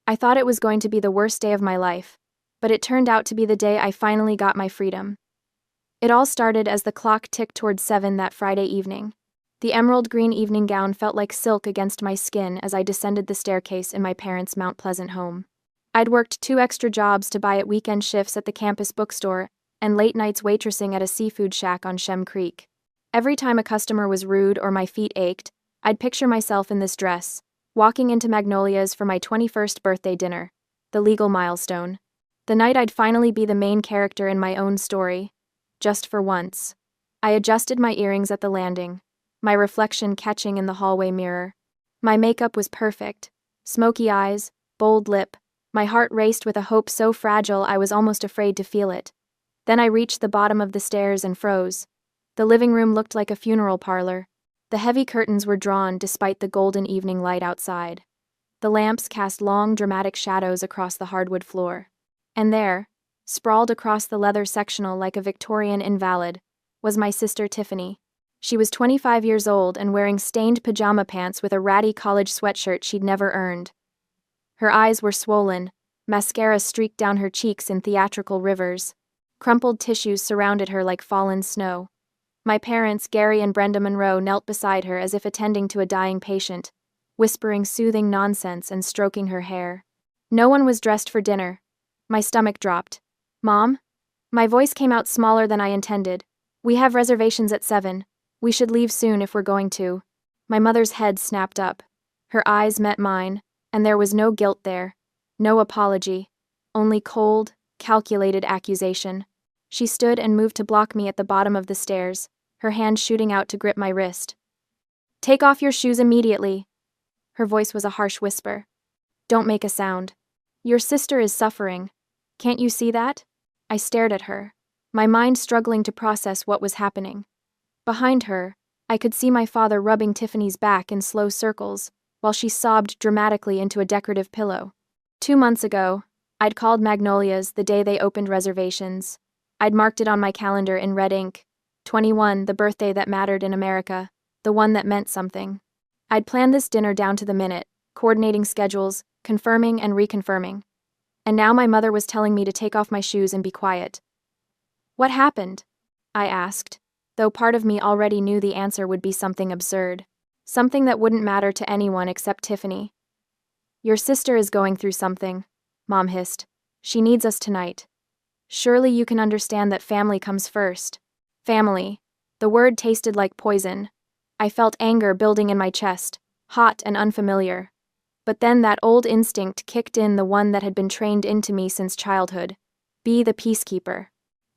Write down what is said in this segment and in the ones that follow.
I thought it was going to be the worst day of my life, but it turned out to be the day I finally got my freedom. It all started as the clock ticked toward 7 that Friday evening. The emerald green evening gown felt like silk against my skin as I descended the staircase in my parents' Mount Pleasant home. I'd worked 2 extra jobs to buy at weekend shifts at the campus bookstore and late nights waitressing at a seafood shack on Shem Creek. Every time a customer was rude or my feet ached, I'd picture myself in this dress, walking into Magnolia's for my 21st birthday dinner, the legal milestone. The night I'd finally be the main character in my own story, just for once. I adjusted my earrings at the landing, my reflection catching in the hallway mirror. My makeup was perfect, smoky eyes, bold lip. My heart raced with a hope so fragile I was almost afraid to feel it. Then I reached the bottom of the stairs and froze. The living room looked like a funeral parlor. The heavy curtains were drawn despite the golden evening light outside. The lamps cast long, dramatic shadows across the hardwood floor. And there, sprawled across the leather sectional like a Victorian invalid, was my sister Tiffany. She was 25 years old and wearing stained pajama pants with a ratty college sweatshirt she'd never earned. Her eyes were swollen, mascara streaked down her cheeks in theatrical rivers. Crumpled tissues surrounded her like fallen snow. My parents, Gary and Brenda Monroe, knelt beside her as if attending to a dying patient, whispering soothing nonsense and stroking her hair. No one was dressed for dinner. My stomach dropped. "Mom?" My voice came out smaller than I intended. "We have reservations at 7. We should leave soon if we're going to." My mother's head snapped up. Her eyes met mine, and there was no guilt there, no apology, only cold, calculated accusation. She stood and moved to block me at the bottom of the stairs, her hand shooting out to grip my wrist. "Take off your shoes immediately." Her voice was a harsh whisper. "Don't make a sound. Your sister is suffering. Can't you see that?" I stared at her, my mind struggling to process what was happening. Behind her, I could see my father rubbing Tiffany's back in slow circles, while she sobbed dramatically into a decorative pillow. 2 months ago, I'd called Magnolia's the day they opened reservations. I'd marked it on my calendar in red ink. 21, the birthday that mattered in America, the one that meant something. I'd planned this dinner down to the minute, coordinating schedules, confirming and reconfirming. And now my mother was telling me to take off my shoes and be quiet. "What happened?" I asked, though part of me already knew the answer would be something absurd. Something that wouldn't matter to anyone except Tiffany. "Your sister is going through something," Mom hissed. "She needs us tonight. Surely you can understand that family comes first." Family. The word tasted like poison. I felt anger building in my chest, hot and unfamiliar. But then that old instinct kicked in, the one that had been trained into me since childhood. Be the peacekeeper.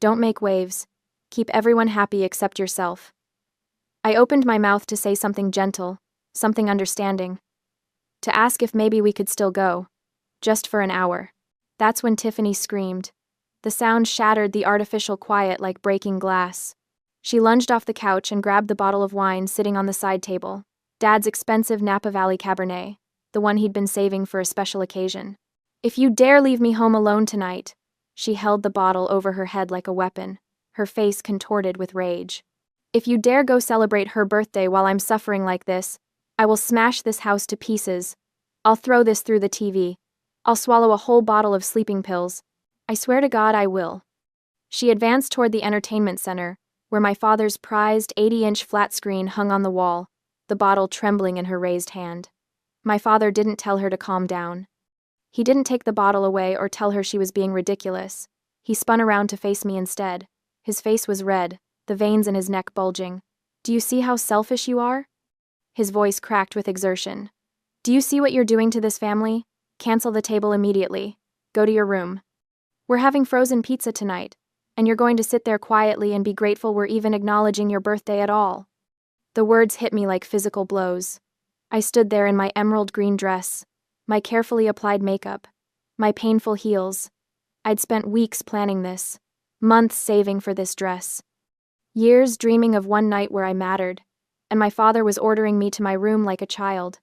Don't make waves. Keep everyone happy except yourself. I opened my mouth to say something gentle, something understanding. To ask if maybe we could still go. Just for an hour. That's when Tiffany screamed. The sound shattered the artificial quiet like breaking glass. She lunged off the couch and grabbed the bottle of wine sitting on the side table. Dad's expensive Napa Valley Cabernet, the one he'd been saving for a special occasion. "If you dare leave me home alone tonight." She held the bottle over her head like a weapon, her face contorted with rage. "If you dare go celebrate her birthday while I'm suffering like this, I will smash this house to pieces. I'll throw this through the TV. I'll swallow a whole bottle of sleeping pills. I swear to God I will." She advanced toward the entertainment center, where my father's prized 80-inch flat screen hung on the wall, the bottle trembling in her raised hand. My father didn't tell her to calm down. He didn't take the bottle away or tell her she was being ridiculous. He spun around to face me instead. His face was red, the veins in his neck bulging. "Do you see how selfish you are?" His voice cracked with exertion. "Do you see what you're doing to this family? Cancel the table immediately. Go to your room. We're having frozen pizza tonight, and you're going to sit there quietly and be grateful we're even acknowledging your birthday at all." The words hit me like physical blows. I stood there in my emerald green dress, my carefully applied makeup, my painful heels. I'd spent weeks planning this, months saving for this dress, years dreaming of one night where I mattered, and my father was ordering me to my room like a child.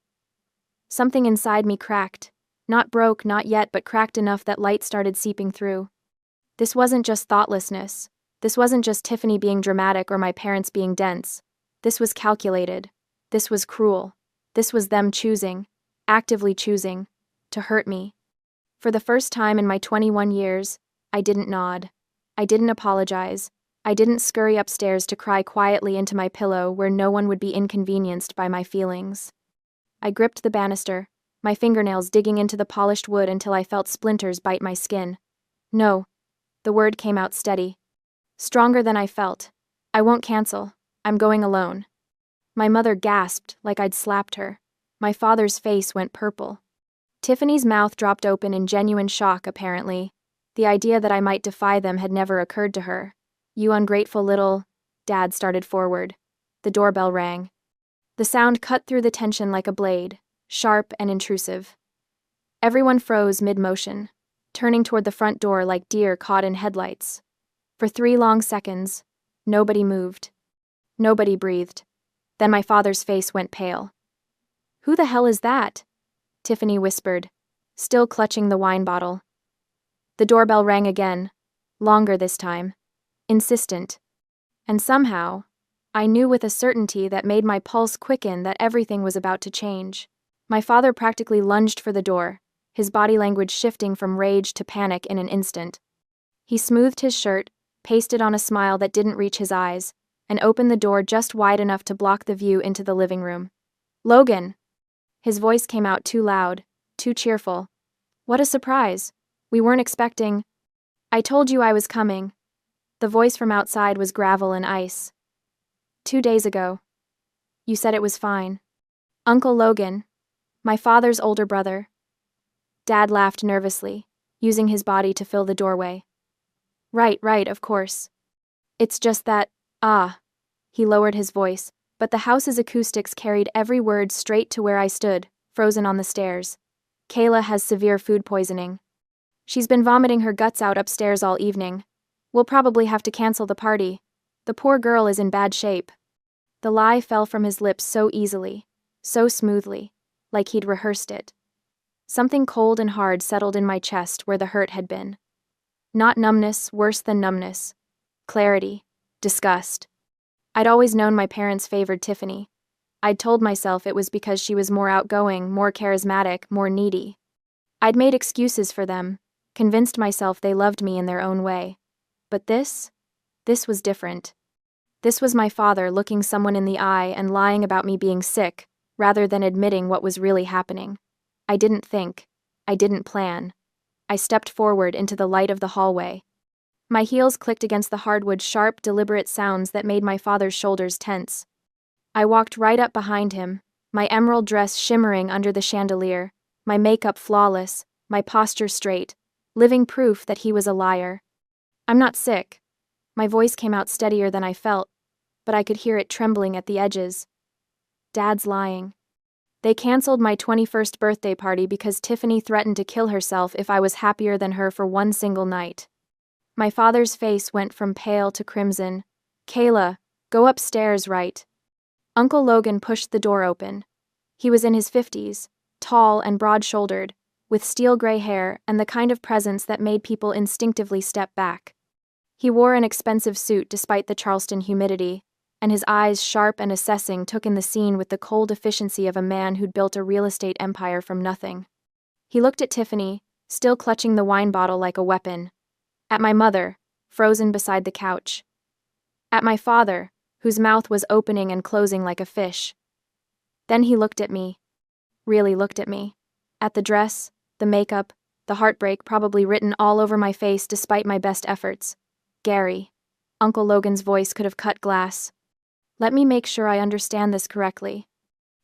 Something inside me cracked. Not broke, not yet, but cracked enough that light started seeping through. This wasn't just thoughtlessness. This wasn't just Tiffany being dramatic or my parents being dense. This was calculated. This was cruel. This was them choosing, actively choosing, to hurt me. For the first time in my 21 years, I didn't nod. I didn't apologize. I didn't scurry upstairs to cry quietly into my pillow where no one would be inconvenienced by my feelings. I gripped the banister, my fingernails digging into the polished wood until I felt splinters bite my skin. No. The word came out steady. Stronger than I felt. I won't cancel. I'm going alone. My mother gasped like I'd slapped her. My father's face went purple. Tiffany's mouth dropped open in genuine shock, apparently. The idea that I might defy them had never occurred to her. You ungrateful little... Dad started forward. The doorbell rang. The sound cut through the tension like a blade, sharp and intrusive. Everyone froze mid-motion, turning toward the front door like deer caught in headlights. For 3 long seconds, nobody moved. Nobody breathed. Then my father's face went pale. "Who the hell is that?" Tiffany whispered, still clutching the wine bottle. The doorbell rang again, longer this time, insistent. And somehow, I knew with a certainty that made my pulse quicken that everything was about to change. My father practically lunged for the door, his body language shifting from rage to panic in an instant. He smoothed his shirt, pasted on a smile that didn't reach his eyes, and opened the door just wide enough to block the view into the living room. "Logan!" His voice came out too loud, too cheerful. "What a surprise. We weren't expecting..." "I told you I was coming." The voice from outside was gravel and ice. 2 days ago. You said it was fine. Uncle Logan. My father's older brother. Dad laughed nervously, using his body to fill the doorway. Right, of course. It's just that, He lowered his voice, but the house's acoustics carried every word straight to where I stood, frozen on the stairs. Kayla has severe food poisoning. She's been vomiting her guts out upstairs all evening. We'll probably have to cancel the party. The poor girl is in bad shape. The lie fell from his lips so easily, so smoothly, like he'd rehearsed it. Something cold and hard settled in my chest where the hurt had been. Not numbness, worse than numbness. Clarity. Disgust. I'd always known my parents favored Tiffany. I'd told myself it was because she was more outgoing, more charismatic, more needy. I'd made excuses for them, convinced myself they loved me in their own way. But this was different. This was my father looking someone in the eye and lying about me being sick, rather than admitting what was really happening. I didn't think. I didn't plan. I stepped forward into the light of the hallway. My heels clicked against the hardwood, sharp, deliberate sounds that made my father's shoulders tense. I walked right up behind him, my emerald dress shimmering under the chandelier, my makeup flawless, my posture straight, living proof that he was a liar. "I'm not sick." My voice came out steadier than I felt, but I could hear it trembling at the edges. Dad's lying. They canceled my 21st birthday party because Tiffany threatened to kill herself if I was happier than her for one single night. My father's face went from pale to crimson. "Kayla, go upstairs, right?" Uncle Logan pushed the door open. He was in his 50s, tall and broad-shouldered, with steel-gray hair and the kind of presence that made people instinctively step back. He wore an expensive suit despite the Charleston humidity, and his eyes, sharp and assessing, took in the scene with the cold efficiency of a man who'd built a real estate empire from nothing. He looked at Tiffany, still clutching the wine bottle like a weapon. At my mother, frozen beside the couch. At my father, whose mouth was opening and closing like a fish. Then he looked at me. Really looked at me. At the dress, the makeup, the heartbreak probably written all over my face despite my best efforts. "Gary." Uncle Logan's voice could have cut glass. "Let me make sure I understand this correctly."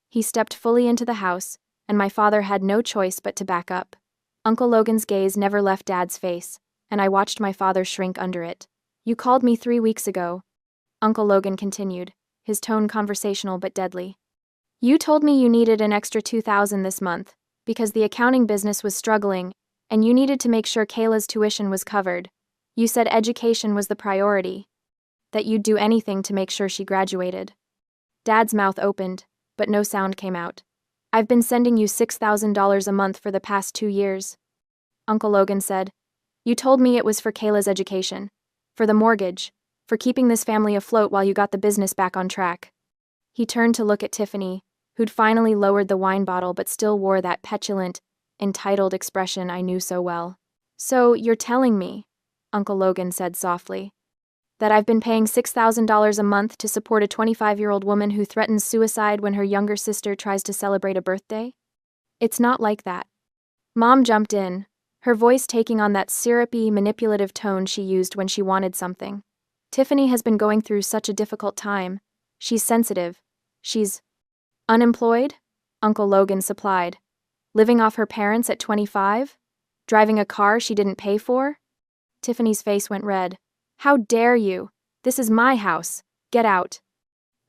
He stepped fully into the house, and my father had no choice but to back up. Uncle Logan's gaze never left Dad's face, and I watched my father shrink under it. "You called me 3 weeks ago," Uncle Logan continued, his tone conversational but deadly. "You told me you needed an extra $2,000 this month, because the accounting business was struggling, and you needed to make sure Kayla's tuition was covered. You said education was the priority, that you'd do anything to make sure she graduated." Dad's mouth opened, but no sound came out. "I've been sending you $6,000 a month for the past 2 years. Uncle Logan said. "You told me it was for Kayla's education, for the mortgage, for keeping this family afloat while you got the business back on track." He turned to look at Tiffany, who'd finally lowered the wine bottle but still wore that petulant, entitled expression I knew so well. "So, you're telling me," Uncle Logan said softly, "that I've been paying $6,000 a month to support a 25-year-old woman who threatens suicide when her younger sister tries to celebrate a birthday? It's not like that." Mom jumped in, her voice taking on that syrupy, manipulative tone she used when she wanted something. "Tiffany has been going through such a difficult time. She's sensitive. She's unemployed," Uncle Logan supplied. "Living off her parents at 25? Driving a car she didn't pay for?" Tiffany's face went red. "How dare you? This is my house. Get out."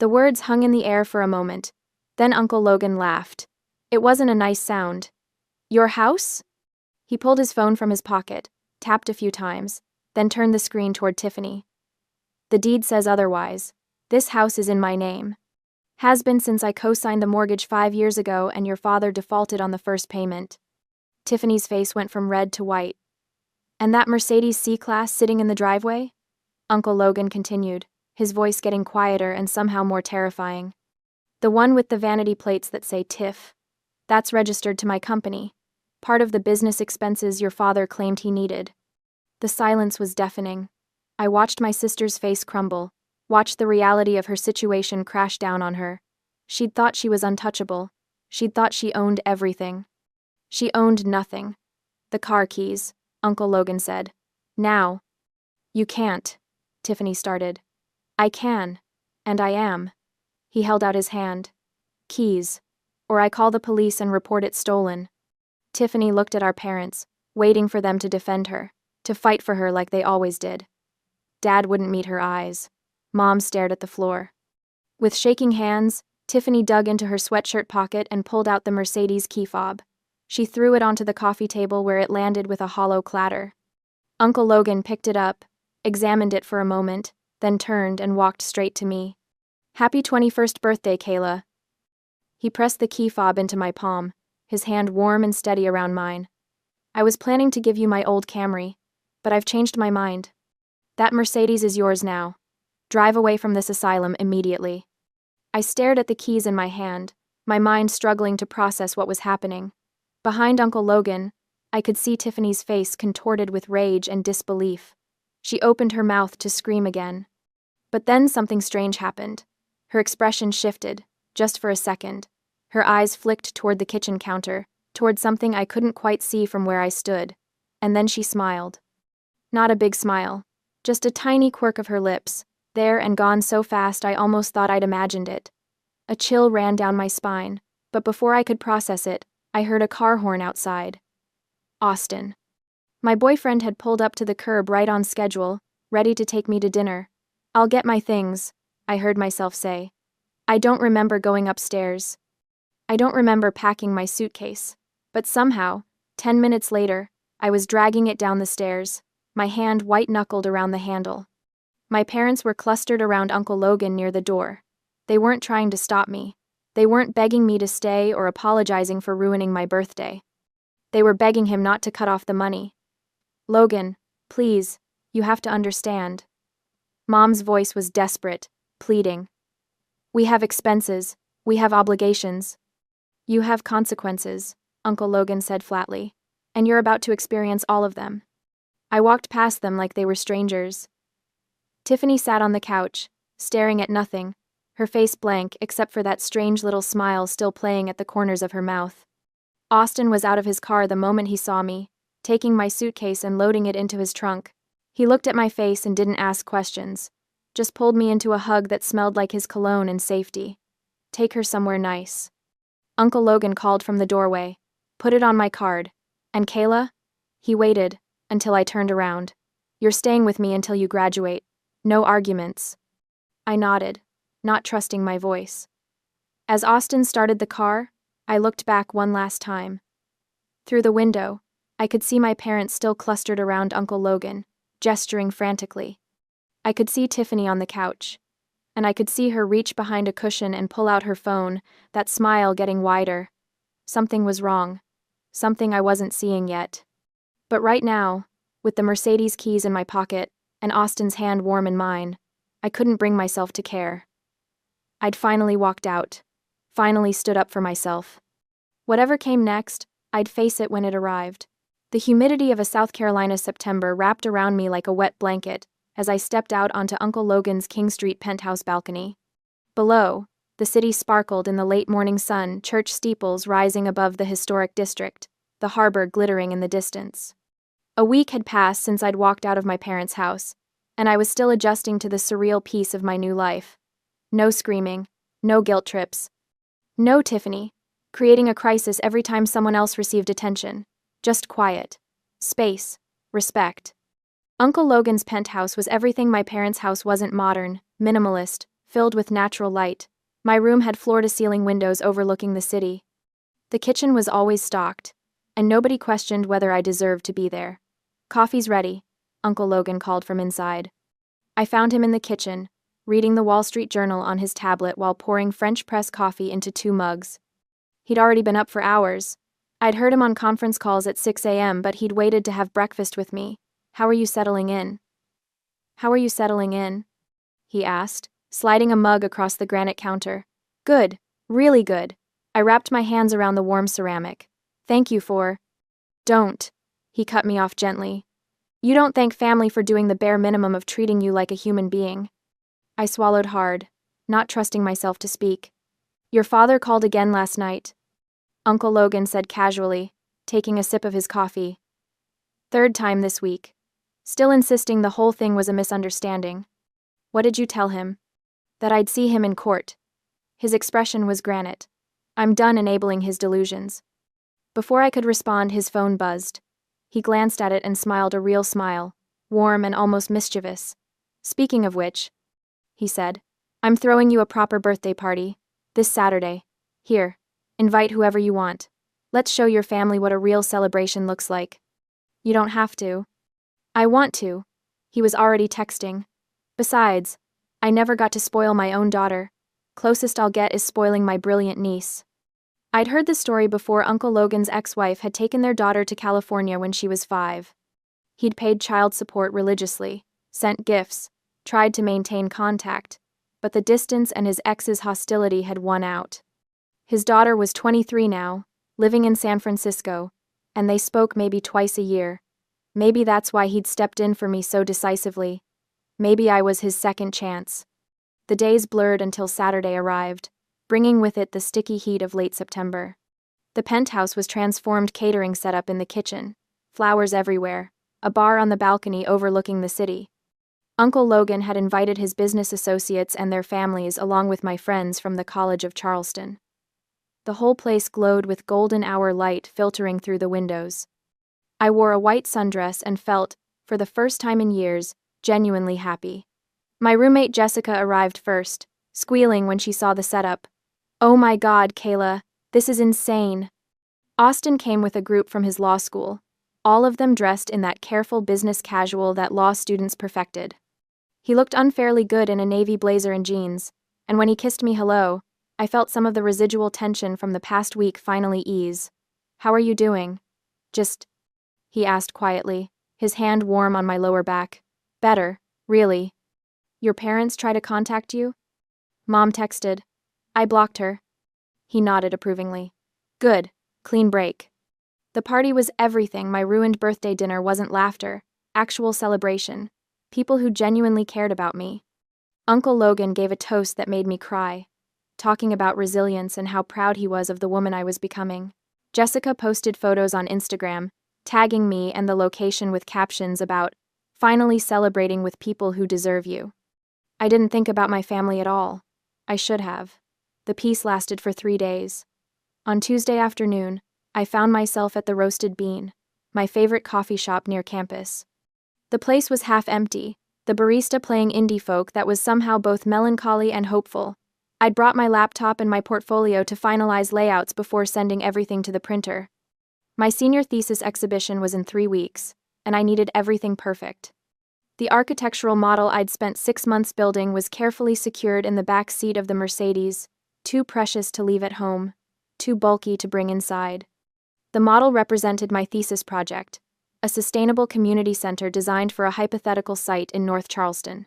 The words hung in the air for a moment. Then Uncle Logan laughed. It wasn't a nice sound. "Your house?" He pulled his phone from his pocket, tapped a few times, then turned the screen toward Tiffany. "The deed says otherwise. This house is in my name. Has been since I co-signed the mortgage 5 years ago and your father defaulted on the first payment." Tiffany's face went from red to white. "And that Mercedes C-Class sitting in the driveway?" Uncle Logan continued, his voice getting quieter and somehow more terrifying. "The one with the vanity plates that say Tiff. That's registered to my company. Part of the business expenses your father claimed he needed." The silence was deafening. I watched my sister's face crumble, watched the reality of her situation crash down on her. She'd thought she was untouchable. She'd thought she owned everything. She owned nothing. "The car keys," Uncle Logan said. "Now." "You can't," Tiffany started. "I can. And I am." He held out his hand. "Keys. Or I call the police and report it stolen." Tiffany looked at our parents, waiting for them to defend her, to fight for her like they always did. Dad wouldn't meet her eyes. Mom stared at the floor. With shaking hands, Tiffany dug into her sweatshirt pocket and pulled out the Mercedes key fob. She threw it onto the coffee table where it landed with a hollow clatter. Uncle Logan picked it up, examined it for a moment, then turned and walked straight to me. "Happy 21st birthday, Kayla." He pressed the key fob into my palm, his hand warm and steady around mine. "I was planning to give you my old Camry, but I've changed my mind. That Mercedes is yours now. Drive away from this asylum immediately." I stared at the keys in my hand, my mind struggling to process what was happening. Behind Uncle Logan, I could see Tiffany's face contorted with rage and disbelief. She opened her mouth to scream again. But then something strange happened. Her expression shifted, just for a second. Her eyes flicked toward the kitchen counter, toward something I couldn't quite see from where I stood. And then she smiled. Not a big smile, just a tiny quirk of her lips, there and gone so fast I almost thought I'd imagined it. A chill ran down my spine, but before I could process it, I heard a car horn outside. Austin. My boyfriend had pulled up to the curb right on schedule, ready to take me to dinner. "I'll get my things," I heard myself say. I don't remember going upstairs. I don't remember packing my suitcase, but somehow, 10 minutes later, I was dragging it down the stairs, my hand white-knuckled around the handle. My parents were clustered around Uncle Logan near the door. They weren't trying to stop me. They weren't begging me to stay or apologizing for ruining my birthday. They were begging him not to cut off the money. "Logan, please, you have to understand." Mom's voice was desperate, pleading. "We have expenses. We have obligations." "You have consequences," Uncle Logan said flatly, "and you're about to experience all of them." I walked past them like they were strangers. Tiffany sat on the couch, staring at nothing, her face blank except for that strange little smile still playing at the corners of her mouth. Austin was out of his car the moment he saw me, taking my suitcase and loading it into his trunk. He looked at my face and didn't ask questions, just pulled me into a hug that smelled like his cologne and safety. "Take her somewhere nice." Uncle Logan called from the doorway, "Put it on my card. And Kayla?" He waited until I turned around. "You're staying with me until you graduate. No arguments." I nodded, not trusting my voice. As Austin started the car, I looked back one last time. Through the window, I could see my parents still clustered around Uncle Logan, gesturing frantically. I could see Tiffany on the couch, and I could see her reach behind a cushion and pull out her phone, that smile getting wider. Something was wrong. Something I wasn't seeing yet. But right now, with the Mercedes keys in my pocket and Austin's hand warm in mine, I couldn't bring myself to care. I'd finally walked out, finally stood up for myself. Whatever came next, I'd face it when it arrived. The humidity of a South Carolina September wrapped around me like a wet blanket as I stepped out onto Uncle Logan's King Street penthouse balcony. Below, the city sparkled in the late morning sun, church steeples rising above the historic district, the harbor glittering in the distance. A week had passed since I'd walked out of my parents' house, and I was still adjusting to the surreal peace of my new life. No screaming, no guilt trips. No Tiffany, creating a crisis every time someone else received attention. Just quiet. Space. Respect. Uncle Logan's penthouse was everything my parents' house wasn't: modern, minimalist, filled with natural light. My room had floor-to-ceiling windows overlooking the city. The kitchen was always stocked, and nobody questioned whether I deserved to be there. "Coffee's ready," Uncle Logan called from inside. I found him in the kitchen, reading the Wall Street Journal on his tablet while pouring French press coffee into 2 mugs. He'd already been up for hours. I'd heard him on conference calls at 6 a.m., but he'd waited to have breakfast with me. "How are you settling in?" "How are you settling in?" he asked, sliding a mug across the granite counter. "Good, really good." I wrapped my hands around the warm ceramic. "Thank you for—" "Don't," he cut me off gently. "You don't thank family for doing the bare minimum of treating you like a human being." I swallowed hard, not trusting myself to speak. "Your father called again last night," Uncle Logan said casually, taking a sip of his coffee. "Third time this week." Still insisting the whole thing was a misunderstanding. "What did you tell him?" "That I'd see him in court." His expression was granite. I'm done enabling his delusions. Before I could respond, his phone buzzed. He glanced at it and smiled a real smile, warm and almost mischievous. "Speaking of which," he said, "I'm throwing you a proper birthday party. This Saturday. Here, invite whoever you want. Let's show your family what a real celebration looks like." "You don't have to." "I want to." He was already texting. "Besides, I never got to spoil my own daughter. Closest I'll get is spoiling my brilliant niece." I'd heard the story before. Uncle Logan's ex-wife had taken their daughter to California when she was 5. He'd paid child support religiously, sent gifts, tried to maintain contact, but the distance and his ex's hostility had won out. His daughter was 23 now, living in San Francisco, and they spoke maybe twice a year. Maybe that's why he'd stepped in for me so decisively. Maybe I was his second chance. The days blurred until Saturday arrived, bringing with it the sticky heat of late September. The penthouse was transformed: catering set up in the kitchen, flowers everywhere, a bar on the balcony overlooking the city. Uncle Logan had invited his business associates and their families along with my friends from the College of Charleston. The whole place glowed with golden hour light filtering through the windows. I wore a white sundress and felt, for the first time in years, genuinely happy. My roommate Jessica arrived first, squealing when she saw the setup. "Oh my God, Kayla, this is insane." Austin came with a group from his law school, all of them dressed in that careful business casual that law students perfected. He looked unfairly good in a navy blazer and jeans, and when he kissed me hello, I felt some of the residual tension from the past week finally ease. "How are you doing?" "Just," he asked quietly, his hand warm on my lower back. "Better, really." "Your parents try to contact you?" "Mom texted. I blocked her." He nodded approvingly. "Good, clean break." The party was everything. My ruined birthday dinner wasn't laughter, actual celebration. People who genuinely cared about me. Uncle Logan gave a toast that made me cry, talking about resilience and how proud he was of the woman I was becoming. Jessica posted photos on Instagram, tagging me and the location with captions about, "Finally celebrating with people who deserve you." I didn't think about my family at all. I should have. The peace lasted for 3 days. On Tuesday afternoon, I found myself at the Roasted Bean, my favorite coffee shop near campus. The place was half empty, the barista playing indie folk that was somehow both melancholy and hopeful. I'd brought my laptop and my portfolio to finalize layouts before sending everything to the printer. My senior thesis exhibition was in 3 weeks, and I needed everything perfect. The architectural model I'd spent 6 months building was carefully secured in the back seat of the Mercedes, too precious to leave at home, too bulky to bring inside. The model represented my thesis project, a sustainable community center designed for a hypothetical site in North Charleston.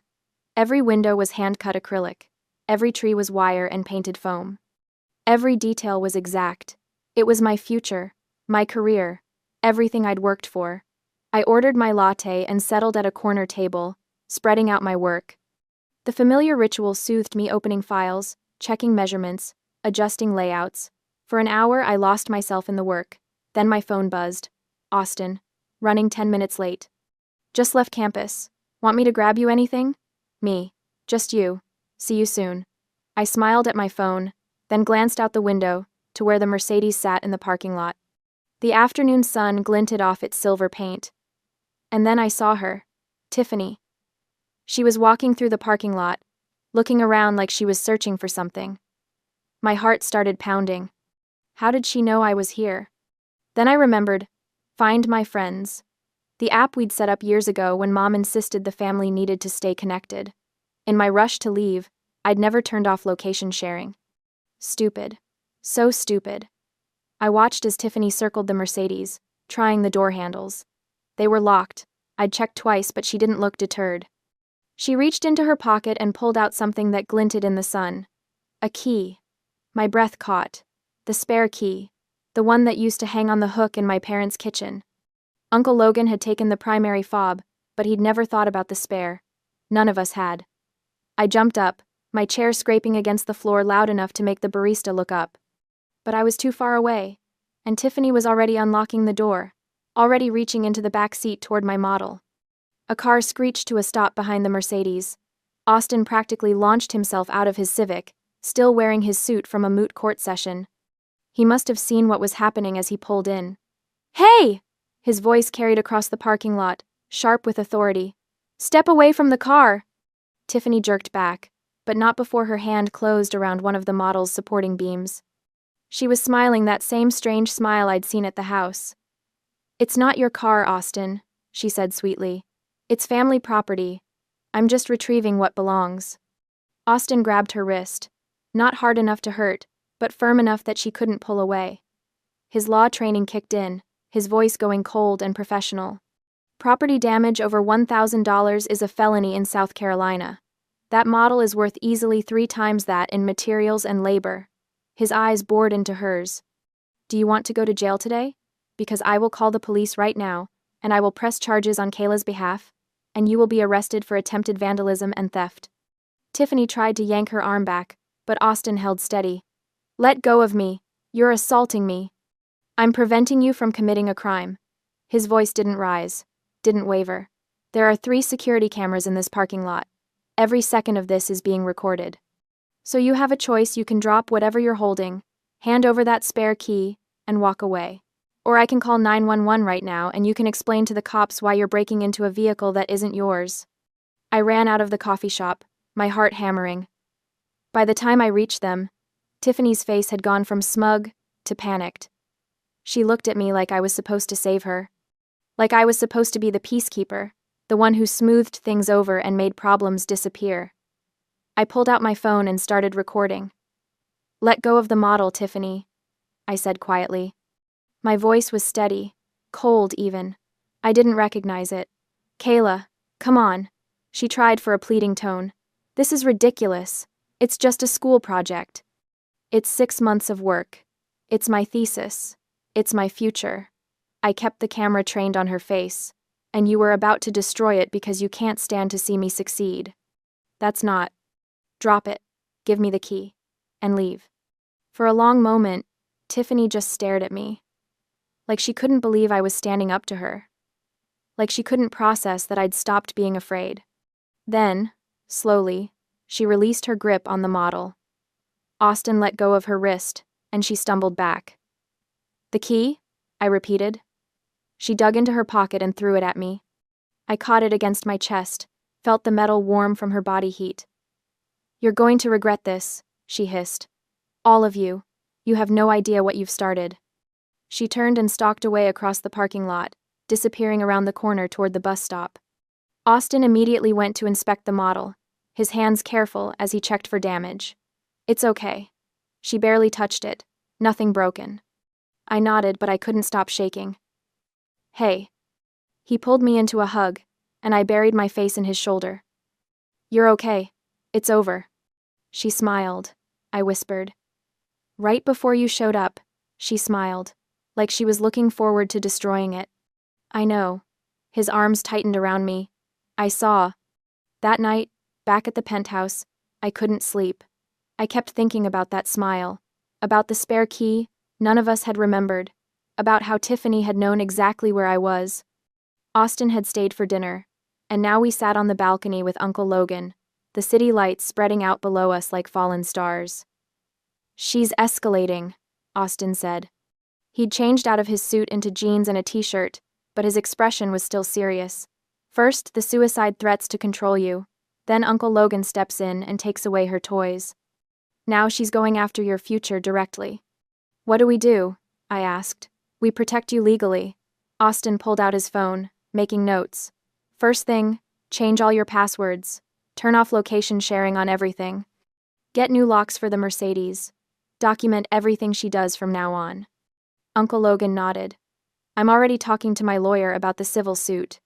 Every window was hand-cut acrylic. Every tree was wire and painted foam. Every detail was exact. It was my future, My career. Everything I'd worked for. I ordered my latte and settled at a corner table, spreading out my work. The familiar ritual soothed me, opening files, checking measurements, adjusting layouts. For an hour, I lost myself in the work. Then my phone buzzed. Austin. Running 10 minutes late. Just left campus. Want me to grab you anything? Me. Just you. See you soon. I smiled at my phone, then glanced out the window to where the Mercedes sat in the parking lot. The afternoon sun glinted off its silver paint. And then I saw her. Tiffany. She was walking through the parking lot, looking around like she was searching for something. My heart started pounding. How did she know I was here? Then I remembered. Find My Friends. The app we'd set up years ago when Mom insisted the family needed to stay connected. In my rush to leave, I'd never turned off location sharing. Stupid. So stupid. I watched as Tiffany circled the Mercedes, trying the door handles. They were locked. I'd checked twice, but she didn't look deterred. She reached into her pocket and pulled out something that glinted in the sun. A key. My breath caught. The spare key. The one that used to hang on the hook in my parents' kitchen. Uncle Logan had taken the primary fob, but he'd never thought about the spare. None of us had. I jumped up, my chair scraping against the floor loud enough to make the barista look up. But I was too far away, and Tiffany was already unlocking the door, already reaching into the back seat toward my model. A car screeched to a stop behind the Mercedes. Austin practically launched himself out of his Civic, still wearing his suit from a moot court session. He must have seen what was happening as he pulled in. "Hey!" His voice carried across the parking lot, sharp with authority. "Step away from the car!" Tiffany jerked back, but not before her hand closed around one of the model's supporting beams. She was smiling that same strange smile I'd seen at the house. "It's not your car, Austin," she said sweetly. "It's family property. I'm just retrieving what belongs." Austin grabbed her wrist. Not hard enough to hurt, but firm enough that she couldn't pull away. His law training kicked in, his voice going cold and professional. "Property damage over $1,000 is a felony in South Carolina. That model is worth easily 3 times that in materials and labor." His eyes bored into hers. "Do you want to go to jail today? Because I will call the police right now, and I will press charges on Kayla's behalf, and you will be arrested for attempted vandalism and theft." Tiffany tried to yank her arm back, but Austin held steady. "Let go of me. You're assaulting me. I'm preventing you from committing a crime." His voice didn't rise, didn't waver. "There are 3 security cameras in this parking lot. Every second of this is being recorded. So you have a choice. You can drop whatever you're holding, hand over that spare key, and walk away. Or I can call 911 right now and you can explain to the cops why you're breaking into a vehicle that isn't yours." I ran out of the coffee shop, my heart hammering. By the time I reached them, Tiffany's face had gone from smug to panicked. She looked at me like I was supposed to save her. Like I was supposed to be the peacekeeper, the one who smoothed things over and made problems disappear. I pulled out my phone and started recording. "Let go of the model, Tiffany," I said quietly. My voice was steady, cold even. I didn't recognize it. "Kayla, come on." She tried for a pleading tone. "This is ridiculous. It's just a school project. It's 6 months of work. It's my thesis. It's my future." I kept the camera trained on her face. "And you were about to destroy it because you can't stand to see me succeed. That's not. Drop it. Give me the key. And leave." For a long moment, Tiffany just stared at me. Like she couldn't believe I was standing up to her. Like she couldn't process that I'd stopped being afraid. Then, slowly, she released her grip on the model. Austin let go of her wrist, and she stumbled back. "The key?" I repeated. She dug into her pocket and threw it at me. I caught it against my chest, felt the metal warm from her body heat. "You're going to regret this," she hissed. "All of you. You have no idea what you've started." She turned and stalked away across the parking lot, disappearing around the corner toward the bus stop. Austin immediately went to inspect the model, his hands careful as he checked for damage. "It's okay. She barely touched it. Nothing broken." I nodded, but I couldn't stop shaking. "Hey." He pulled me into a hug, and I buried my face in his shoulder. "You're okay. It's over." She smiled, I whispered. "Right before you showed up," she smiled, like she was looking forward to destroying it. I know. His arms tightened around me. I saw. That night, back at the penthouse, I couldn't sleep. I kept thinking about that smile, about the spare key none of us had remembered, about how Tiffany had known exactly where I was. Austin had stayed for dinner, and now we sat on the balcony with Uncle Logan, the city lights spreading out below us like fallen stars. "She's escalating," Austin said. He'd changed out of his suit into jeans and a t-shirt, but his expression was still serious. First, the suicide threats to control you. Then Uncle Logan steps in and takes away her toys. Now she's going after your future directly. "What do we do?" I asked. "We protect you legally." Austin pulled out his phone, making notes. "First thing, change all your passwords. Turn off location sharing on everything. Get new locks for the Mercedes. Document everything she does from now on." Uncle Logan nodded. "I'm already talking to my lawyer about the civil suit.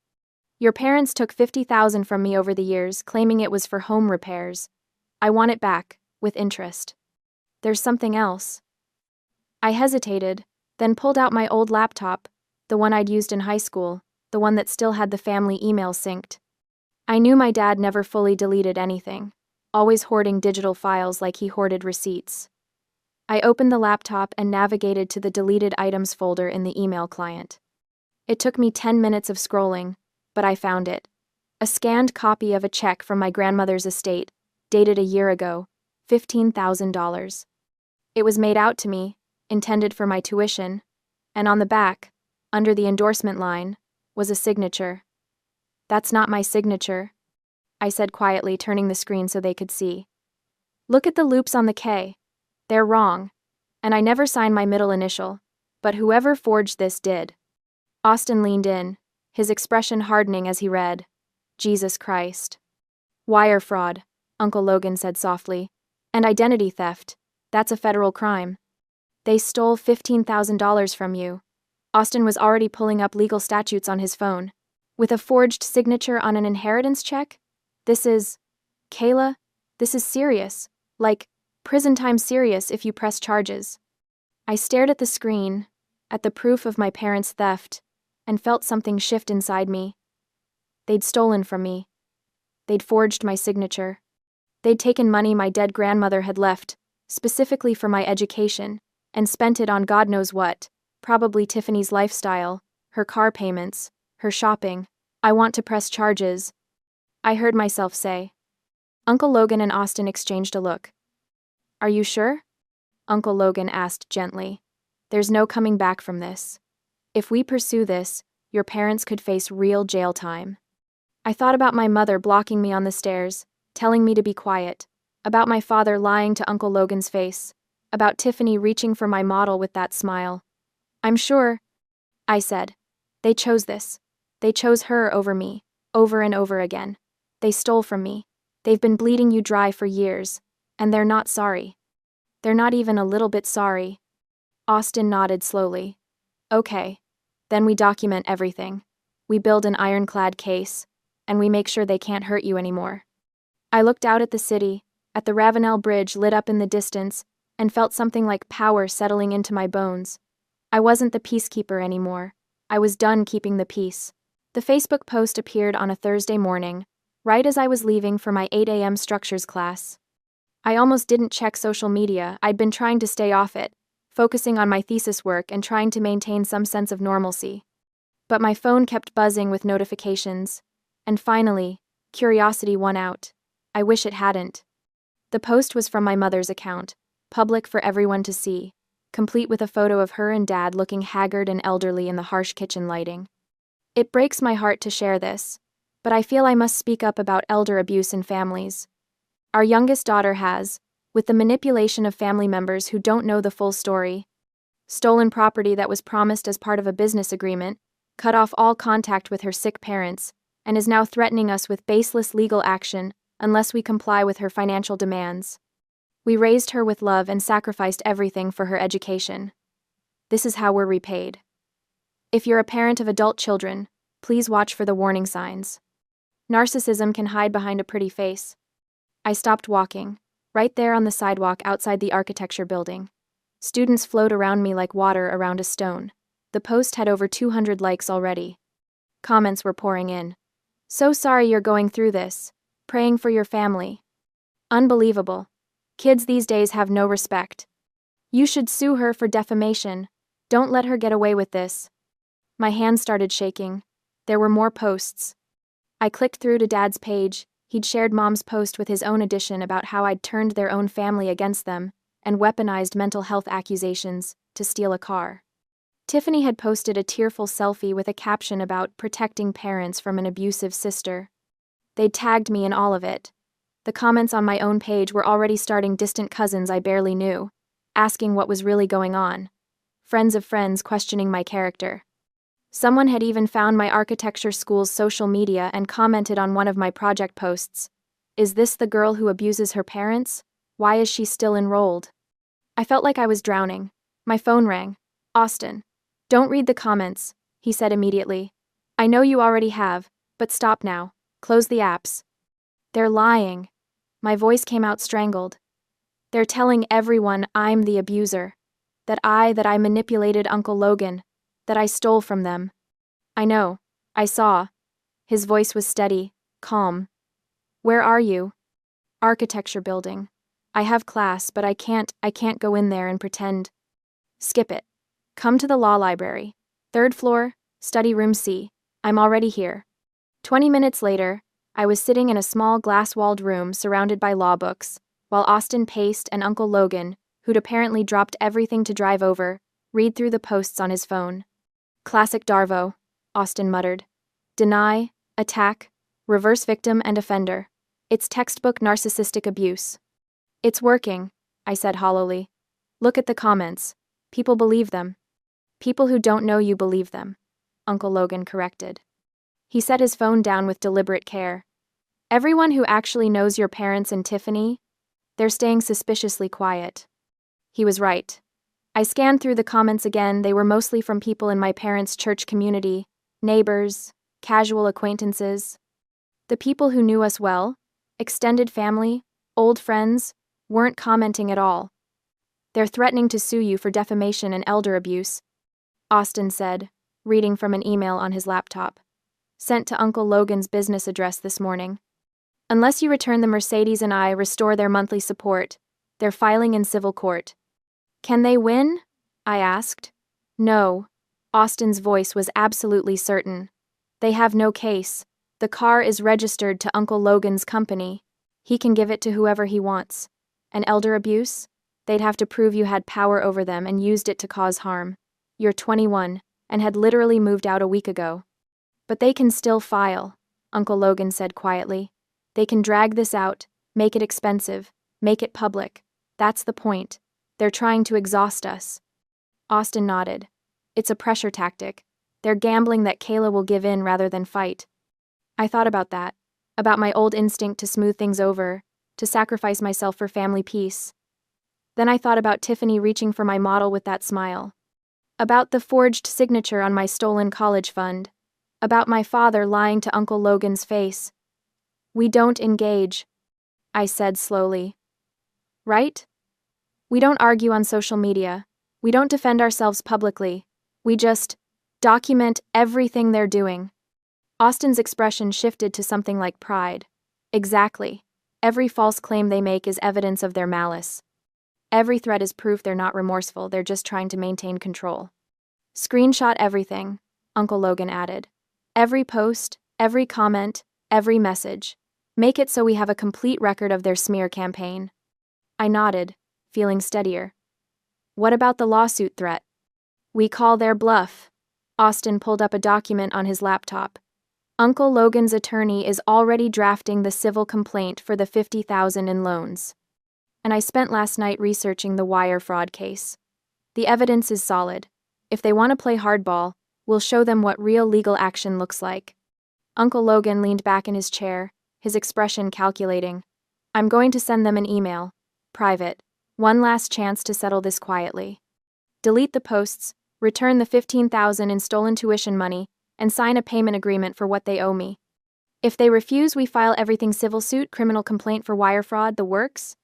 Your parents took $50,000 from me over the years, claiming it was for home repairs. I want it back, with interest. There's something else." I hesitated, then pulled out my old laptop, the one I'd used in high school, the one that still had the family email synced. I knew my dad never fully deleted anything, always hoarding digital files like he hoarded receipts. I opened the laptop and navigated to the deleted items folder in the email client. It took me 10 minutes of scrolling, but I found it. A scanned copy of a check from my grandmother's estate, dated a year ago, $15,000. It was made out to me, intended for my tuition, and on the back, under the endorsement line, was a signature. "That's not my signature," I said quietly, turning the screen so they could see. "Look at the loops on the K. They're wrong. And I never signed my middle initial, but whoever forged this did." Austin leaned in, his expression hardening as he read. "Jesus Christ." "Wire fraud," Uncle Logan said softly. "And identity theft. That's a federal crime. They stole $15,000 from you." Austin was already pulling up legal statutes on his phone. "With a forged signature on an inheritance check? Kayla, this is serious. Like, prison time serious if you press charges." I stared at the screen, at the proof of my parents' theft, and felt something shift inside me. They'd stolen from me. They'd forged my signature. They'd taken money my dead grandmother had left, specifically for my education, and spent it on God knows what, probably Tiffany's lifestyle, her car payments, her shopping. "I want to press charges," I heard myself say. Uncle Logan and Austin exchanged a look. "Are you sure?" Uncle Logan asked gently. "There's no coming back from this. If we pursue this, your parents could face real jail time." I thought about my mother blocking me on the stairs, telling me to be quiet, about my father lying to Uncle Logan's face, about Tiffany reaching for my model with that smile. "I'm sure," I said. "They chose this. They chose her over me, over and over again. They stole from me. They've been bleeding you dry for years, and they're not sorry. They're not even a little bit sorry." Austin nodded slowly. "Okay. Then we document everything. We build an ironclad case, and we make sure they can't hurt you anymore." I looked out at the city, at the Ravenel Bridge lit up in the distance, and felt something like power settling into my bones. I wasn't the peacekeeper anymore. I was done keeping the peace. The Facebook post appeared on a Thursday morning, right as I was leaving for my 8 a.m. structures class. I almost didn't check social media. I'd been trying to stay off it, focusing on my thesis work and trying to maintain some sense of normalcy. But my phone kept buzzing with notifications, and finally, curiosity won out. I wish it hadn't. The post was from my mother's account, public for everyone to see, complete with a photo of her and Dad looking haggard and elderly in the harsh kitchen lighting. It breaks my heart to share this, but I feel I must speak up about elder abuse in families. Our youngest daughter has, with the manipulation of family members who don't know the full story, stolen property that was promised as part of a business agreement, cut off all contact with her sick parents, and is now threatening us with baseless legal action unless we comply with her financial demands. We raised her with love and sacrificed everything for her education. This is how we're repaid. If you're a parent of adult children, please watch for the warning signs. Narcissism can hide behind a pretty face. I stopped walking, right there on the sidewalk outside the architecture building. Students flowed around me like water around a stone. The post had over 200 likes already. Comments were pouring in. So sorry you're going through this. Praying for your family. Unbelievable. Kids these days have no respect. You should sue her for defamation. Don't let her get away with this. My hands started shaking. There were more posts. I clicked through to Dad's page. He'd shared Mom's post with his own edition about how I'd turned their own family against them and weaponized mental health accusations to steal a car. Tiffany had posted a tearful selfie with a caption about protecting parents from an abusive sister. They'd tagged me in all of it. The comments on my own page were already starting distant cousins I barely knew, asking what was really going on. Friends of friends questioning my character. Someone had even found my architecture school's social media and commented on one of my project posts. Is this the girl who abuses her parents? Why is she still enrolled? I felt like I was drowning. My phone rang. Austin. Don't read the comments, he said immediately. I know you already have, but stop now. Close the apps. They're lying. My voice came out strangled. They're telling everyone I'm the abuser. That I manipulated Uncle Logan. That I stole from them. I know. I saw. His voice was steady, calm. Where are you? Architecture building. I have class, but I can't go in there and pretend. Skip it. Come to the law library. 3rd floor, study room C. I'm already here. 20 minutes later, I was sitting in a small glass-walled room surrounded by law books, while Austin paced and Uncle Logan, who'd apparently dropped everything to drive over, read through the posts on his phone. Classic Darvo, Austin muttered. Deny, attack, reverse victim and offender. It's textbook narcissistic abuse. It's working, I said hollowly. Look at the comments. People believe them. People who don't know you believe them, Uncle Logan corrected. He set his phone down with deliberate care. Everyone who actually knows your parents and Tiffany, they're staying suspiciously quiet. He was right. I scanned through the comments again. They were mostly from people in my parents' church community, neighbors, casual acquaintances. The people who knew us well, extended family, old friends, weren't commenting at all. They're threatening to sue you for defamation and elder abuse, Austin said, reading from an email on his laptop. Sent to Uncle Logan's business address this morning. Unless you return the Mercedes and I restore their monthly support, they're filing in civil court. Can they win? I asked. No. Austin's voice was absolutely certain. They have no case. The car is registered to Uncle Logan's company. He can give it to whoever he wants. And elder abuse? They'd have to prove you had power over them and used it to cause harm. You're 21, and had literally moved out a week ago. But they can still file, Uncle Logan said quietly. They can drag this out, make it expensive, make it public. That's the point. They're trying to exhaust us. Austin nodded. It's a pressure tactic. They're gambling that Kayla will give in rather than fight. I thought about that, about my old instinct to smooth things over, to sacrifice myself for family peace. Then I thought about Tiffany reaching for my model with that smile. About the forged signature on my stolen college fund. About my father lying to Uncle Logan's face. We don't engage, I said slowly. Right? We don't argue on social media. We don't defend ourselves publicly. We just document everything they're doing. Austin's expression shifted to something like pride. Exactly. Every false claim they make is evidence of their malice. Every threat is proof they're not remorseful, they're just trying to maintain control. Screenshot everything, Uncle Logan added. Every post, every comment, every message. Make it so we have a complete record of their smear campaign. I nodded, feeling steadier. What about the lawsuit threat? We call their bluff. Austin pulled up a document on his laptop. Uncle Logan's attorney is already drafting the civil complaint for the $50,000 in loans. And I spent last night researching the wire fraud case. The evidence is solid. If they want to play hardball, we'll show them what real legal action looks like. Uncle Logan leaned back in his chair, his expression calculating. I'm going to send them an email. Private. One last chance to settle this quietly. Delete the posts, return the $15,000 in stolen tuition money, and sign a payment agreement for what they owe me. If they refuse, we file everything civil suit, criminal complaint for wire fraud, the works?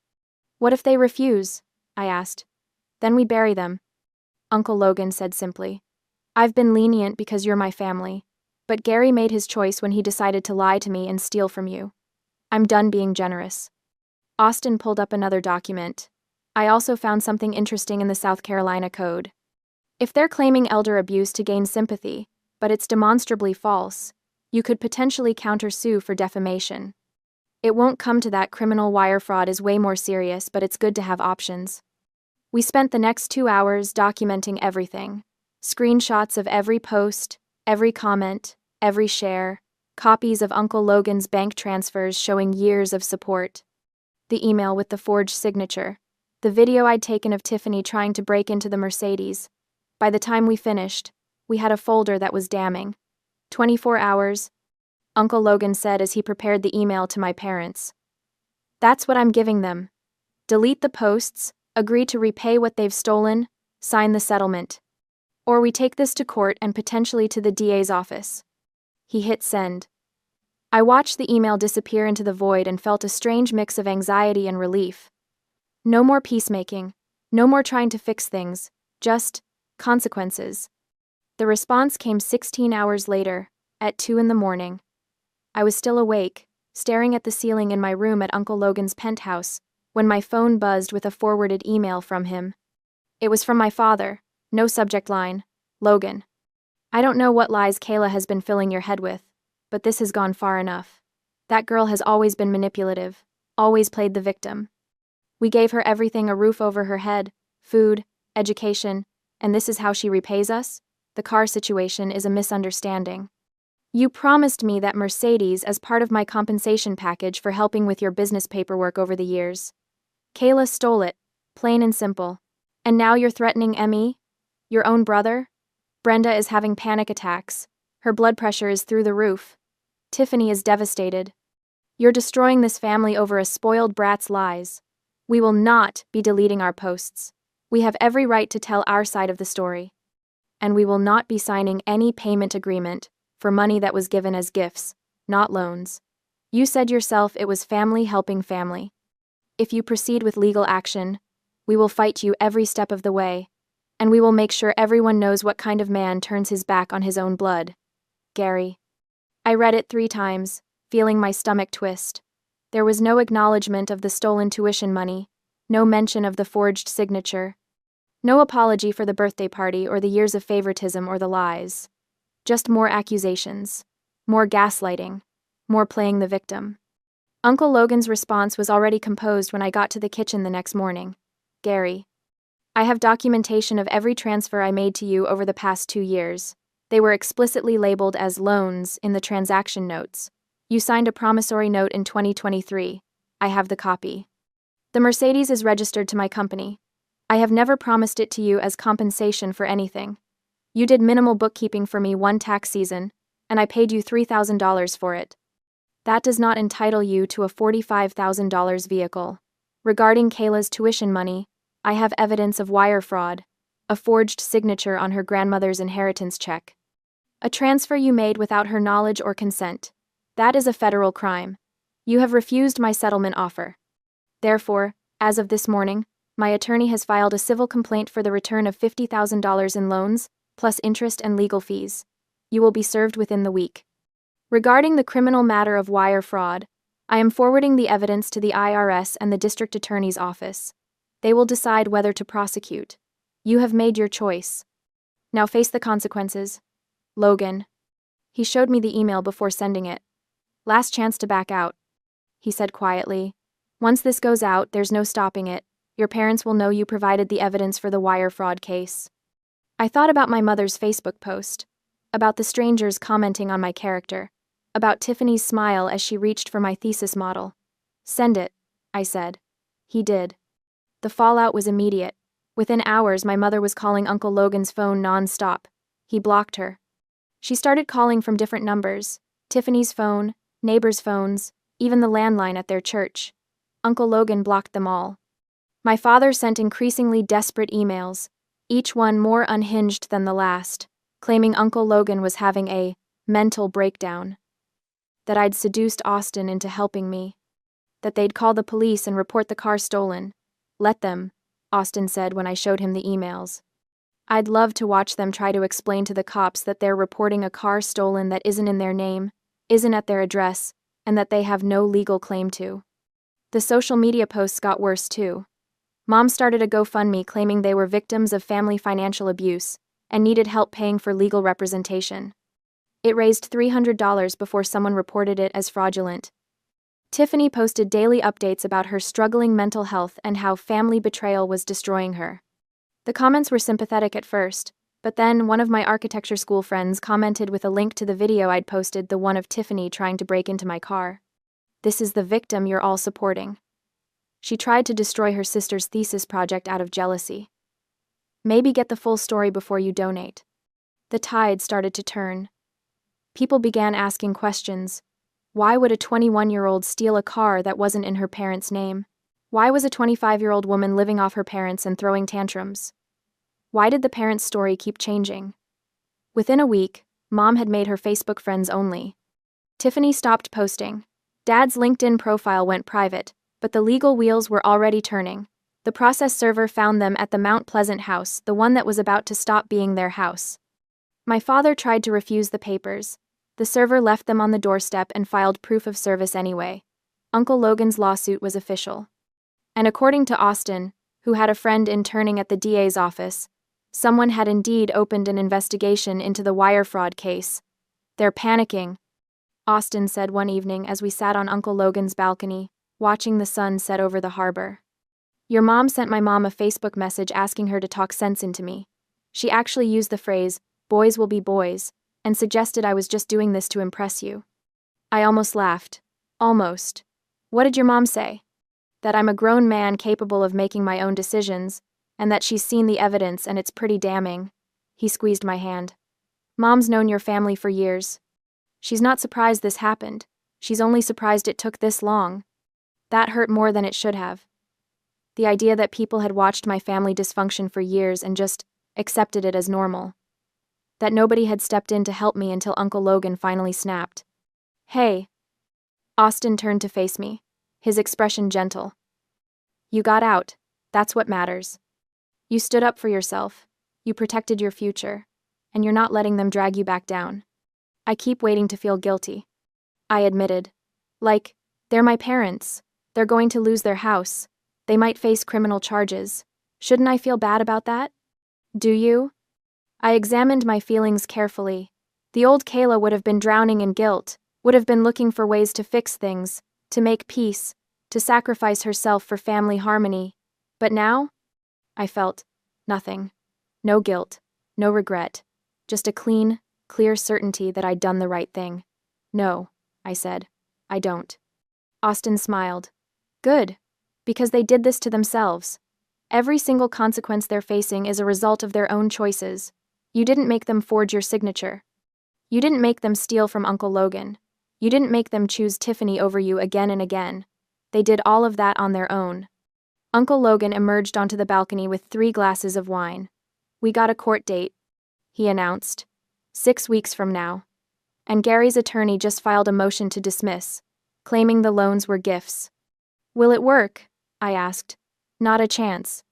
What if they refuse? I asked. Then we bury them. Uncle Logan said simply. I've been lenient because you're my family. But Gary made his choice when he decided to lie to me and steal from you. I'm done being generous. Austin pulled up another document. I also found something interesting in the South Carolina Code. If they're claiming elder abuse to gain sympathy, but it's demonstrably false, you could potentially countersue for defamation. It won't come to that. Criminal wire fraud is way more serious, but it's good to have options. We spent the next 2 hours documenting everything. Screenshots of every post, every comment, every share, copies of Uncle Logan's bank transfers showing years of support. The email with the forged signature. The video I'd taken of Tiffany trying to break into the Mercedes. By the time we finished, we had a folder that was damning. 24 hours, Uncle Logan said as he prepared the email to my parents. That's what I'm giving them. Delete the posts, agree to repay what they've stolen, sign the settlement. Or we take this to court and potentially to the DA's office. He hit send. I watched the email disappear into the void and felt a strange mix of anxiety and relief. No more peacemaking, no more trying to fix things, just consequences. The response came 16 hours later, at 2 in the morning. I was still awake, staring at the ceiling in my room at Uncle Logan's penthouse, when my phone buzzed with a forwarded email from him. It was from my father, no subject line, Logan. I don't know what lies Kayla has been filling your head with, but this has gone far enough. That girl has always been manipulative, always played the victim. We gave her everything: a roof over her head, food, education, and this is how she repays us? The car situation is a misunderstanding. You promised me that Mercedes as part of my compensation package for helping with your business paperwork over the years. Kayla stole it, plain and simple. And now you're threatening Emmy? Your own brother? Brenda is having panic attacks. Her blood pressure is through the roof. Tiffany is devastated. You're destroying this family over a spoiled brat's lies. We will not be deleting our posts. We have every right to tell our side of the story. And we will not be signing any payment agreement for money that was given as gifts, not loans. You said yourself it was family helping family. If you proceed with legal action, we will fight you every step of the way, and we will make sure everyone knows what kind of man turns his back on his own blood. Gary. I read it 3 times, feeling my stomach twist. There was no acknowledgement of the stolen tuition money, no mention of the forged signature, no apology for the birthday party or the years of favoritism or the lies. Just more accusations, more gaslighting, more playing the victim. Uncle Logan's response was already composed when I got to the kitchen the next morning. Gary. I have documentation of every transfer I made to you over the past 2 years. They were explicitly labeled as loans in the transaction notes. You signed a promissory note in 2023. I have the copy. The Mercedes is registered to my company. I have never promised it to you as compensation for anything. You did minimal bookkeeping for me one tax season, and I paid you $3,000 for it. That does not entitle you to a $45,000 vehicle. Regarding Kayla's tuition money, I have evidence of wire fraud, a forged signature on her grandmother's inheritance check. A transfer you made without her knowledge or consent. That is a federal crime. You have refused my settlement offer. Therefore, as of this morning, my attorney has filed a civil complaint for the return of $50,000 in loans, plus interest and legal fees. You will be served within the week. Regarding the criminal matter of wire fraud, I am forwarding the evidence to the IRS and the district attorney's office. They will decide whether to prosecute. You have made your choice. Now face the consequences. Logan. He showed me the email before sending it. Last chance to back out. He said quietly. Once this goes out, there's no stopping it. Your parents will know you provided the evidence for the wire fraud case. I thought about my mother's Facebook post, about the strangers commenting on my character, about Tiffany's smile as she reached for my thesis model. Send it, I said. He did. The fallout was immediate. Within hours, my mother was calling Uncle Logan's phone non-stop. He blocked her. She started calling from different numbers, Tiffany's phone, neighbors' phones, even the landline at their church. Uncle Logan blocked them all. My father sent increasingly desperate emails, each one more unhinged than the last, claiming Uncle Logan was having a mental breakdown. That I'd seduced Austin into helping me. That they'd call the police and report the car stolen. Let them, Austin said when I showed him the emails. I'd love to watch them try to explain to the cops that they're reporting a car stolen that isn't in their name, isn't at their address, and that they have no legal claim to. The social media posts got worse too. Mom started a GoFundMe claiming they were victims of family financial abuse and needed help paying for legal representation. It raised $300 before someone reported it as fraudulent. Tiffany posted daily updates about her struggling mental health and how family betrayal was destroying her. The comments were sympathetic at first, but then one of my architecture school friends commented with a link to the video I'd posted, the one of Tiffany trying to break into my car. "This is the victim you're all supporting. She tried to destroy her sister's thesis project out of jealousy. Maybe get the full story before you donate." The tide started to turn. People began asking questions. Why would a 21-year-old steal a car that wasn't in her parents' name? Why was a 25-year-old woman living off her parents and throwing tantrums? Why did the parents' story keep changing? Within a week, Mom had made her Facebook friends only. Tiffany stopped posting. Dad's LinkedIn profile went private, but the legal wheels were already turning. The process server found them at the Mount Pleasant house, the one that was about to stop being their house. My father tried to refuse the papers. The server left them on the doorstep and filed proof of service anyway. Uncle Logan's lawsuit was official. And according to Austin, who had a friend interning at the DA's office, someone had indeed opened an investigation into the wire fraud case. "They're panicking," Austin said one evening as we sat on Uncle Logan's balcony, watching the sun set over the harbor. "Your mom sent my mom a Facebook message asking her to talk sense into me. She actually used the phrase, 'boys will be boys,' and suggested I was just doing this to impress you." I almost laughed. Almost. "What did your mom say?" "That I'm a grown man capable of making my own decisions, and that she's seen the evidence and it's pretty damning." He squeezed my hand. "Mom's known your family for years. She's not surprised this happened. She's only surprised it took this long." That hurt more than it should have. The idea that people had watched my family dysfunction for years and just accepted it as normal. That nobody had stepped in to help me until Uncle Logan finally snapped. "Hey." Austin turned to face me, his expression gentle. "You got out. That's what matters. You stood up for yourself. You protected your future. And you're not letting them drag you back down." "I keep waiting to feel guilty," I admitted. "Like, they're my parents. They're going to lose their house. They might face criminal charges. Shouldn't I feel bad about that?" "Do you?" I examined my feelings carefully. The old Kayla would have been drowning in guilt, would have been looking for ways to fix things, to make peace, to sacrifice herself for family harmony. But now? I felt nothing. No guilt, no regret. Just a clean, clear certainty that I'd done the right thing. "No," I said. "I don't." Austin smiled. "Good. Because they did this to themselves. Every single consequence they're facing is a result of their own choices. You didn't make them forge your signature. You didn't make them steal from Uncle Logan. You didn't make them choose Tiffany over you again and again. They did all of that on their own." Uncle Logan emerged onto the balcony with 3 glasses of wine. "We got a court date," he announced. 6 weeks from now. And Gary's attorney just filed a motion to dismiss, claiming the loans were gifts. "Will it work?" I asked. "Not a chance.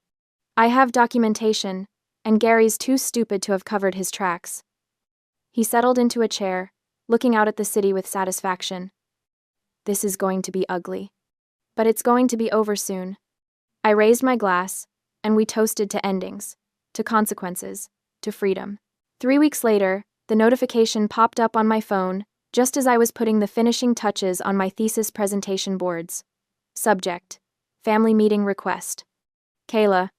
I have documentation, and Gary's too stupid to have covered his tracks." He settled into a chair, looking out at the city with satisfaction. "This is going to be ugly. But it's going to be over soon." I raised my glass, and we toasted to endings, to consequences, to freedom. 3 weeks later, the notification popped up on my phone, just as I was putting the finishing touches on my thesis presentation boards. Subject: Family Meeting Request. "Kayla,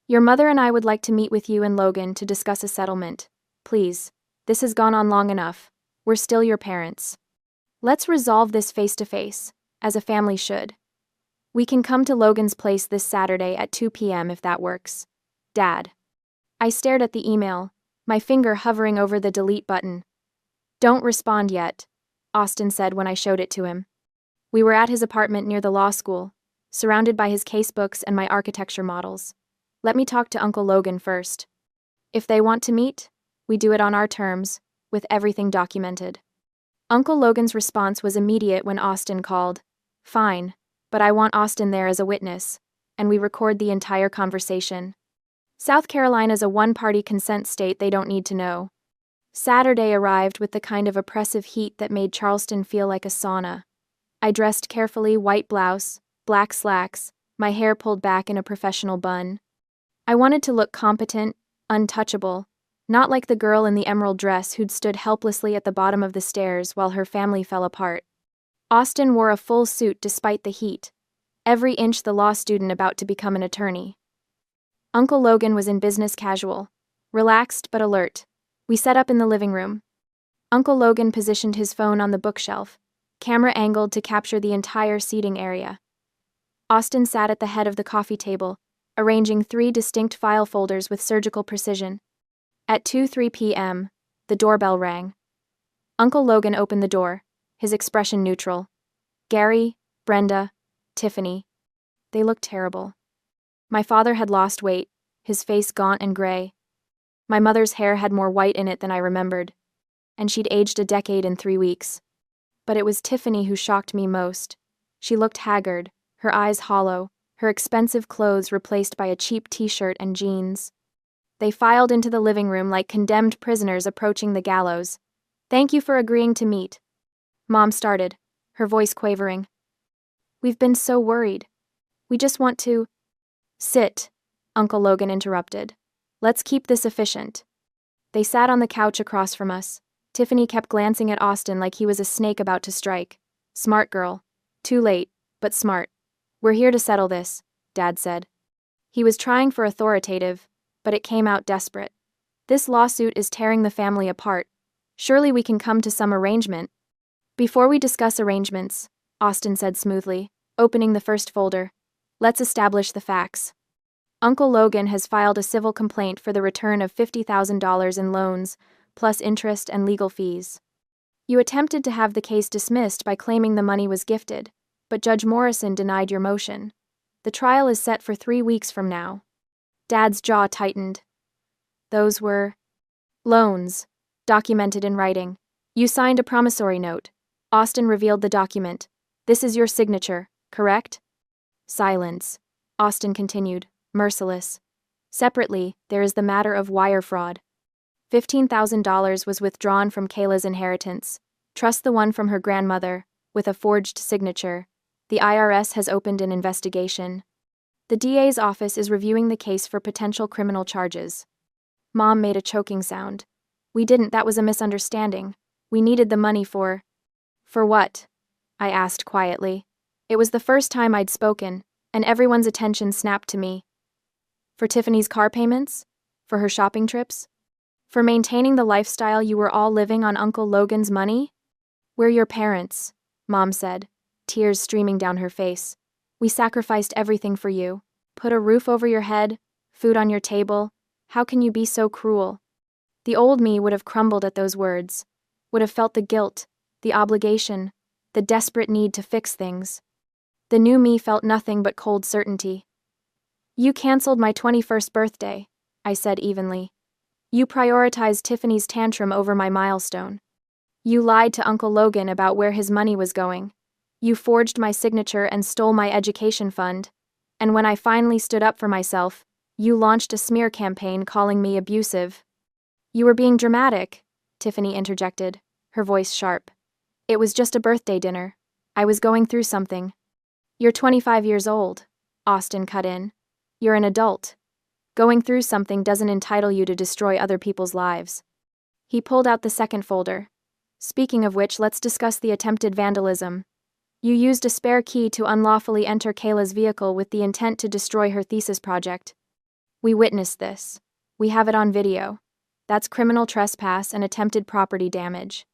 your mother and I would like to meet with you and Logan to discuss a settlement. Please, this has gone on long enough. We're still your parents. Let's resolve this face-to-face, as a family should. We can come to Logan's place this Saturday at 2 p.m. if that works. Dad." I stared at the email, my finger hovering over the delete button. "Don't respond yet," Austin said when I showed it to him. We were at his apartment near the law school, surrounded by his casebooks and my architecture models. "Let me talk to Uncle Logan first. If they want to meet, we do it on our terms, with everything documented." Uncle Logan's response was immediate when Austin called. "Fine, but I want Austin there as a witness," and we record the entire conversation. South Carolina's a one-party consent state they don't need to know. Saturday arrived with the kind of oppressive heat that made Charleston feel like a sauna. I dressed carefully, white blouse, black slacks, my hair pulled back in a professional bun. I wanted to look competent, untouchable, not like the girl in the emerald dress who'd stood helplessly at the bottom of the stairs while her family fell apart. Austin wore a full suit despite the heat, every inch the law student about to become an attorney. Uncle Logan was in business casual, relaxed but alert. We set up in the living room. Uncle Logan positioned his phone on the bookshelf, camera angled to capture the entire seating area. Austin sat at the head of the coffee table, arranging 3 distinct file folders with surgical precision. At 2:03 p.m., the doorbell rang. Uncle Logan opened the door, his expression neutral. Gary, Brenda, Tiffany. They looked terrible. My father had lost weight, his face gaunt and gray. My mother's hair had more white in it than I remembered, and she'd aged a decade in 3 weeks. But it was Tiffany who shocked me most. She looked haggard, her eyes hollow, her expensive clothes replaced by a cheap t-shirt and jeans. They filed into the living room like condemned prisoners approaching the gallows. "Thank you for agreeing to meet." Mom started, her voice quavering. "We've been so worried. We just want to—" "Sit," Uncle Logan interrupted. "Let's keep this efficient." They sat on the couch across from us. Tiffany kept glancing at Austin like he was a snake about to strike. "Smart girl. Too late, but smart. We're here to settle this," Dad said. He was trying for authoritative, but it came out desperate. "This lawsuit is tearing the family apart. Surely we can come to some arrangement." "Before we discuss arrangements," Austin said smoothly, opening the first folder, "let's establish the facts. Uncle Logan has filed a civil complaint for the return of $50,000 in loans, plus interest and legal fees. You attempted to have the case dismissed by claiming the money was gifted, but Judge Morrison denied your motion. The trial is set for 3 weeks from now." Dad's jaw tightened. "Those were loans, documented in writing. You signed a promissory note." Austin revealed the document. "This is your signature, correct?" Silence. Austin continued, merciless. "Separately, there is the matter of wire fraud. $15,000 was withdrawn from Kayla's inheritance. Trust the one from her grandmother, with a forged signature. The IRS has opened an investigation. The DA's office is reviewing the case for potential criminal charges." Mom made a choking sound. "We didn't, that was a misunderstanding. We needed the money for—" "For what?" I asked quietly. It was the first time I'd spoken, and everyone's attention snapped to me. "For Tiffany's car payments? For her shopping trips? For maintaining the lifestyle you were all living on Uncle Logan's money?" "We're your parents," Mom said, tears streaming down her face. "We sacrificed everything for you. Put a roof over your head, food on your table. How can you be so cruel?" The old me would have crumbled at those words, would have felt the guilt, the obligation, the desperate need to fix things. The new me felt nothing but cold certainty. "You canceled my 21st birthday," I said evenly. "You prioritized Tiffany's tantrum over my milestone. You lied to Uncle Logan about where his money was going. You forged my signature and stole my education fund. And when I finally stood up for myself, you launched a smear campaign calling me abusive." "You were being dramatic," Tiffany interjected, her voice sharp. "It was just a birthday dinner. I was going through something." "You're 25 years old," Austin cut in. "You're an adult. Going through something doesn't entitle you to destroy other people's lives." He pulled out the second folder. "Speaking of which, let's discuss the attempted vandalism. You used a spare key to unlawfully enter Kayla's vehicle with the intent to destroy her thesis project. We witnessed this. We have it on video. That's criminal trespass and attempted property damage."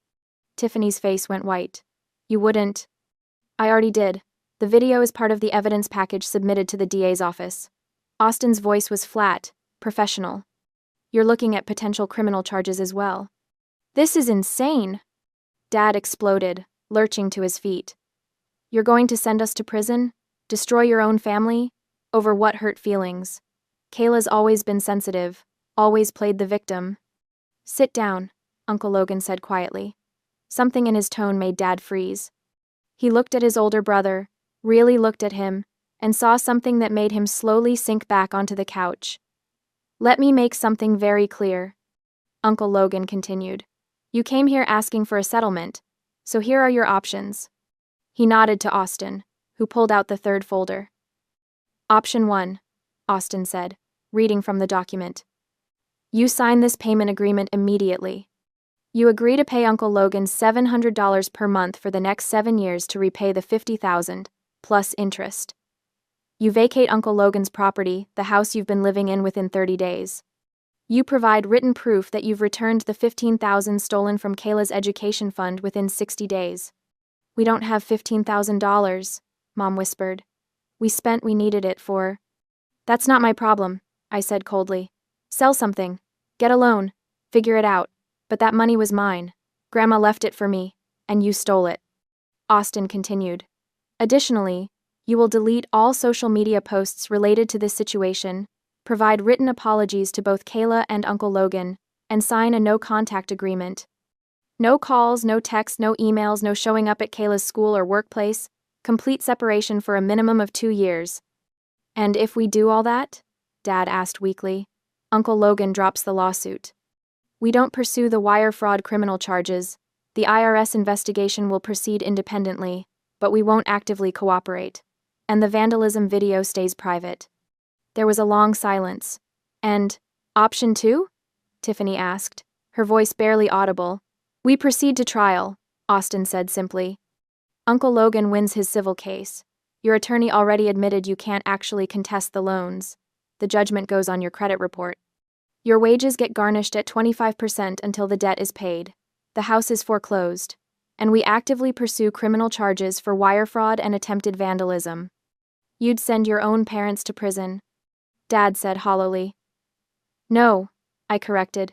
Tiffany's face went white. "You wouldn't—" "I already did. The video is part of the evidence package submitted to the DA's office." Austin's voice was flat, professional. "You're looking at potential criminal charges as well." "This is insane!" Dad exploded, lurching to his feet. "You're going to send us to prison? Destroy your own family? Over what hurt feelings? Kayla's always been sensitive, always played the victim." "Sit down," Uncle Logan said quietly. Something in his tone made Dad freeze. He looked at his older brother, really looked at him, and saw something that made him slowly sink back onto the couch. Let me make something very clear, Uncle Logan continued. You came here asking for a settlement, so here are your options. He nodded to Austin, who pulled out the third folder. Option 1, Austin said, reading from the document. You sign this payment agreement immediately. You agree to pay Uncle Logan $700 per month for the next 7 years to repay the $50,000, plus interest. You vacate Uncle Logan's property, the house you've been living in, within 30 days. You provide written proof that you've returned the $15,000 stolen from Kayla's education fund within 60 days. We don't have $15,000, Mom whispered. We needed it for. That's not my problem, I said coldly. Sell something. Get a loan. Figure it out. But that money was mine. Grandma left it for me, and you stole it. Austin continued. Additionally, you will delete all social media posts related to this situation, provide written apologies to both Kayla and Uncle Logan, and sign a no-contact agreement. No calls, no texts, no emails, no showing up at Kayla's school or workplace, complete separation for a minimum of 2 years. And if we do all that? Dad asked weakly. Uncle Logan drops the lawsuit. We don't pursue the wire fraud criminal charges. The IRS investigation will proceed independently, but we won't actively cooperate. And the vandalism video stays private. There was a long silence. And, option 2? Tiffany asked, her voice barely audible. We proceed to trial, Austin said simply. Uncle Logan wins his civil case. Your attorney already admitted you can't actually contest the loans. The judgment goes on your credit report. Your wages get garnished at 25% until the debt is paid. The house is foreclosed. And we actively pursue criminal charges for wire fraud and attempted vandalism. You'd send your own parents to prison, Dad said hollowly. No, I corrected.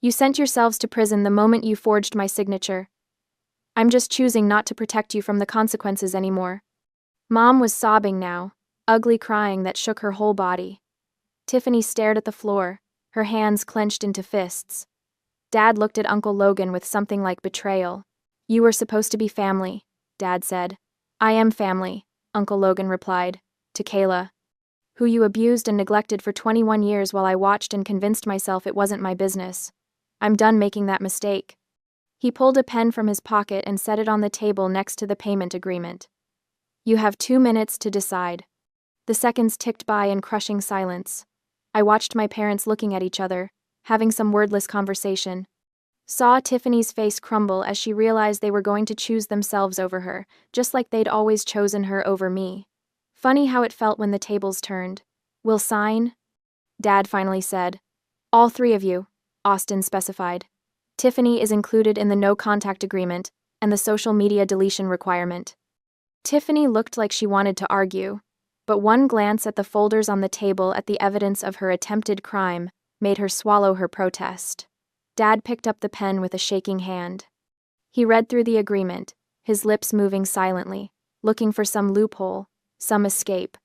You sent yourselves to prison the moment you forged my signature. I'm just choosing not to protect you from the consequences anymore. Mom was sobbing now, ugly crying that shook her whole body. Tiffany stared at the floor, her hands clenched into fists. Dad looked at Uncle Logan with something like betrayal. You were supposed to be family, Dad said. I am family, Uncle Logan replied, to Kayla, who you abused and neglected for 21 years while I watched and convinced myself it wasn't my business. I'm done making that mistake. He pulled a pen from his pocket and set it on the table next to the payment agreement. You have 2 minutes to decide. The seconds ticked by in crushing silence. I watched my parents looking at each other, having some wordless conversation. Saw Tiffany's face crumble as she realized they were going to choose themselves over her, just like they'd always chosen her over me. Funny how it felt when the tables turned. We'll sign? Dad finally said. All 3 of you, Austin specified. Tiffany is included in the no-contact agreement and the social media deletion requirement. Tiffany looked like she wanted to argue, but one glance at the folders on the table at the evidence of her attempted crime made her swallow her protest. Dad picked up the pen with a shaking hand. He read through the agreement, his lips moving silently, looking for some loophole, some escape.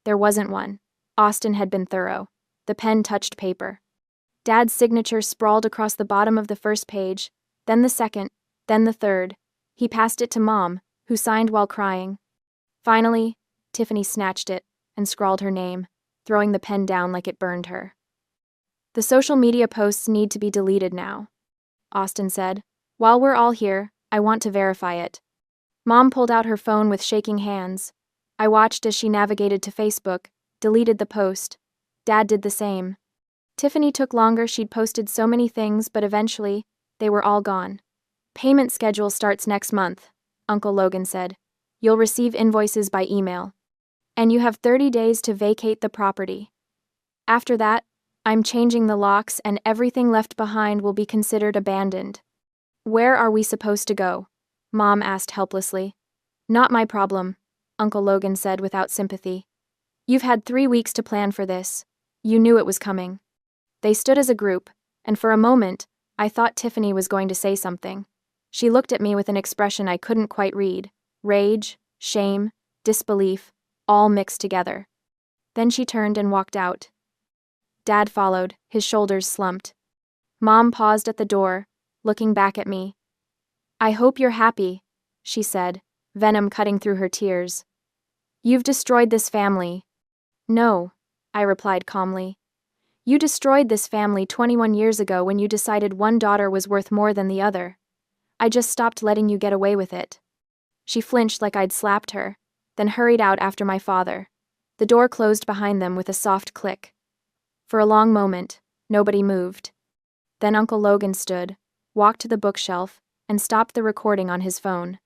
There wasn't one. Austin had been thorough. The pen touched paper. Dad's signature sprawled across the bottom of the first page, then the second, then the third. He passed it to Mom, who signed while crying. Finally, Tiffany snatched it and scrawled her name, throwing the pen down like it burned her. The social media posts need to be deleted now, Austin said. While we're all here, I want to verify it. Mom pulled out her phone with shaking hands. I watched as she navigated to Facebook, deleted the post. Dad did the same. Tiffany took longer. She'd posted so many things, but eventually, they were all gone. Payment schedule starts next month, Uncle Logan said. You'll receive invoices by email. And you have 30 days to vacate the property. After that, I'm changing the locks and everything left behind will be considered abandoned. Where are we supposed to go? Mom asked helplessly. Not my problem, Uncle Logan said without sympathy. You've had 3 weeks to plan for this. You knew it was coming. They stood as a group, and for a moment, I thought Tiffany was going to say something. She looked at me with an expression I couldn't quite read. Rage, shame, disbelief, all mixed together. Then she turned and walked out. Dad followed, his shoulders slumped. Mom paused at the door, looking back at me. I hope you're happy, she said, venom cutting through her tears. You've destroyed this family. No, I replied calmly. You destroyed this family 21 years ago when you decided one daughter was worth more than the other. I just stopped letting you get away with it." She flinched like I'd slapped her, then hurried out after my father. The door closed behind them with a soft click. For a long moment, nobody moved. Then Uncle Logan stood, walked to the bookshelf, and stopped the recording on his phone.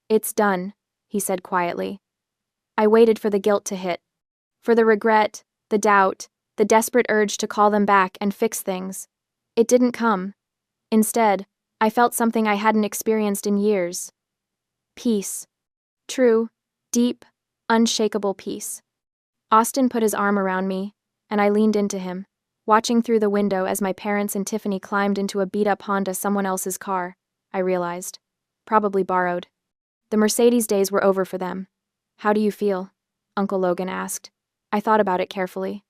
"It's done," he said quietly. I waited for the guilt to hit. For the regret, the doubt, the desperate urge to call them back and fix things. It didn't come. Instead, I felt something I hadn't experienced in years. Peace. True, deep, unshakable peace. Austin put his arm around me, and I leaned into him, watching through the window as my parents and Tiffany climbed into a beat-up Honda someone else's car, I realized. Probably borrowed. The Mercedes days were over for them. "How do you feel?" Uncle Logan asked. I thought about it carefully.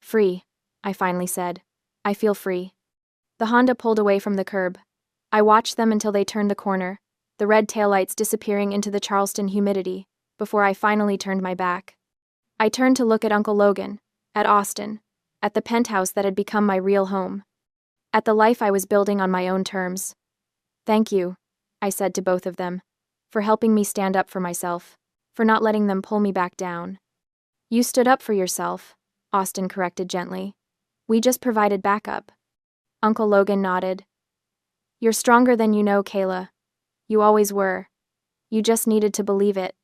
"Free," I finally said. "I feel free." The Honda pulled away from the curb. I watched them until they turned the corner, the red taillights disappearing into the Charleston humidity, before I finally turned my back. I turned to look at Uncle Logan, at Austin, at the penthouse that had become my real home, at the life I was building on my own terms. "Thank you," I said to both of them, "for helping me stand up for myself, for not letting them pull me back down." "You stood up for yourself," Austin corrected gently. "We just provided backup." Uncle Logan nodded. "You're stronger than you know, Kayla. You always were. You just needed to believe it."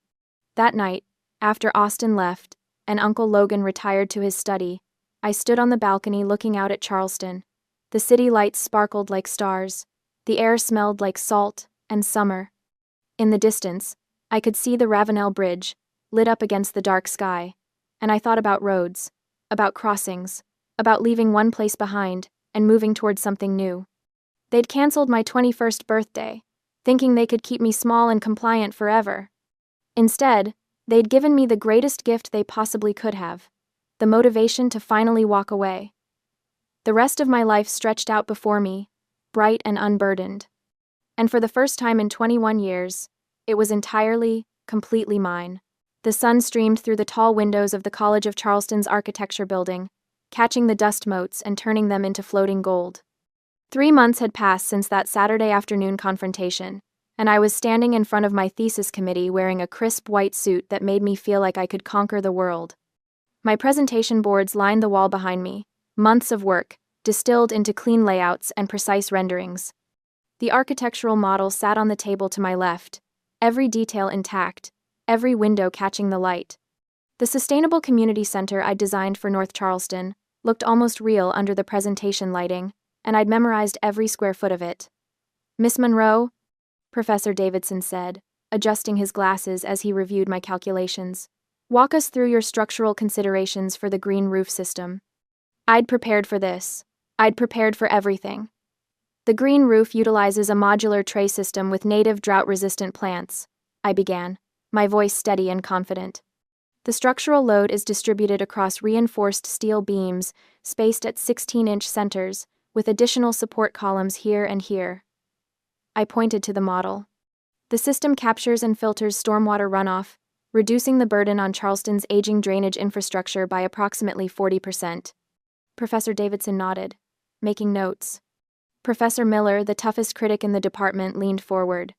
That night, after Austin left, and Uncle Logan retired to his study, I stood on the balcony looking out at Charleston. The city lights sparkled like stars. The air smelled like salt and summer. In the distance, I could see the Ravenel Bridge, lit up against the dark sky, and I thought about roads, about crossings, about leaving one place behind and moving towards something new. They'd canceled my 21st birthday, thinking they could keep me small and compliant forever. Instead, they'd given me the greatest gift they possibly could have, the motivation to finally walk away. The rest of my life stretched out before me, bright and unburdened. And for the first time in 21 years, it was entirely, completely mine. The sun streamed through the tall windows of the College of Charleston's architecture building, catching the dust motes and turning them into floating gold. 3 months had passed since that Saturday afternoon confrontation, and I was standing in front of my thesis committee wearing a crisp white suit that made me feel like I could conquer the world. My presentation boards lined the wall behind me, months of work, distilled into clean layouts and precise renderings. The architectural model sat on the table to my left, every detail intact, every window catching the light. The Sustainable Community Center I'd designed for North Charleston looked almost real under the presentation lighting, and I'd memorized every square foot of it. "Miss Monroe," Professor Davidson said, adjusting his glasses as he reviewed my calculations, "walk us through your structural considerations for the green roof system." I'd prepared for this. I'd prepared for everything. "The green roof utilizes a modular tray system with native drought-resistant plants," I began, my voice steady and confident. "The structural load is distributed across reinforced steel beams, spaced at 16-inch centers, with additional support columns here and here." I pointed to the model. "The system captures and filters stormwater runoff, reducing the burden on Charleston's aging drainage infrastructure by approximately 40%. Professor Davidson nodded, making notes. Professor Miller, the toughest critic in the department, leaned forward.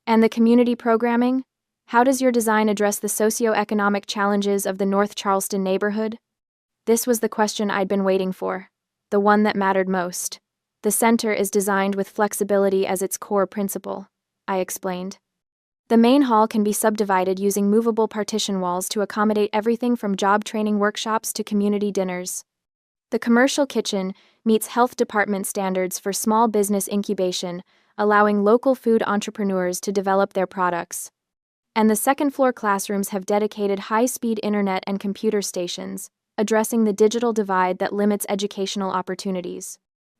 "And the community programming? How does your design address the socio-economic challenges of the North Charleston neighborhood?" This was the question I'd been waiting for, the one that mattered most. "The center is designed with flexibility as its core principle," I explained. "The main hall can be subdivided using movable partition walls to accommodate everything from job training workshops to community dinners. The commercial kitchen meets health department standards for small business incubation, allowing local food entrepreneurs to develop their products. And the second-floor classrooms have dedicated high-speed internet and computer stations, addressing the digital divide that limits educational opportunities."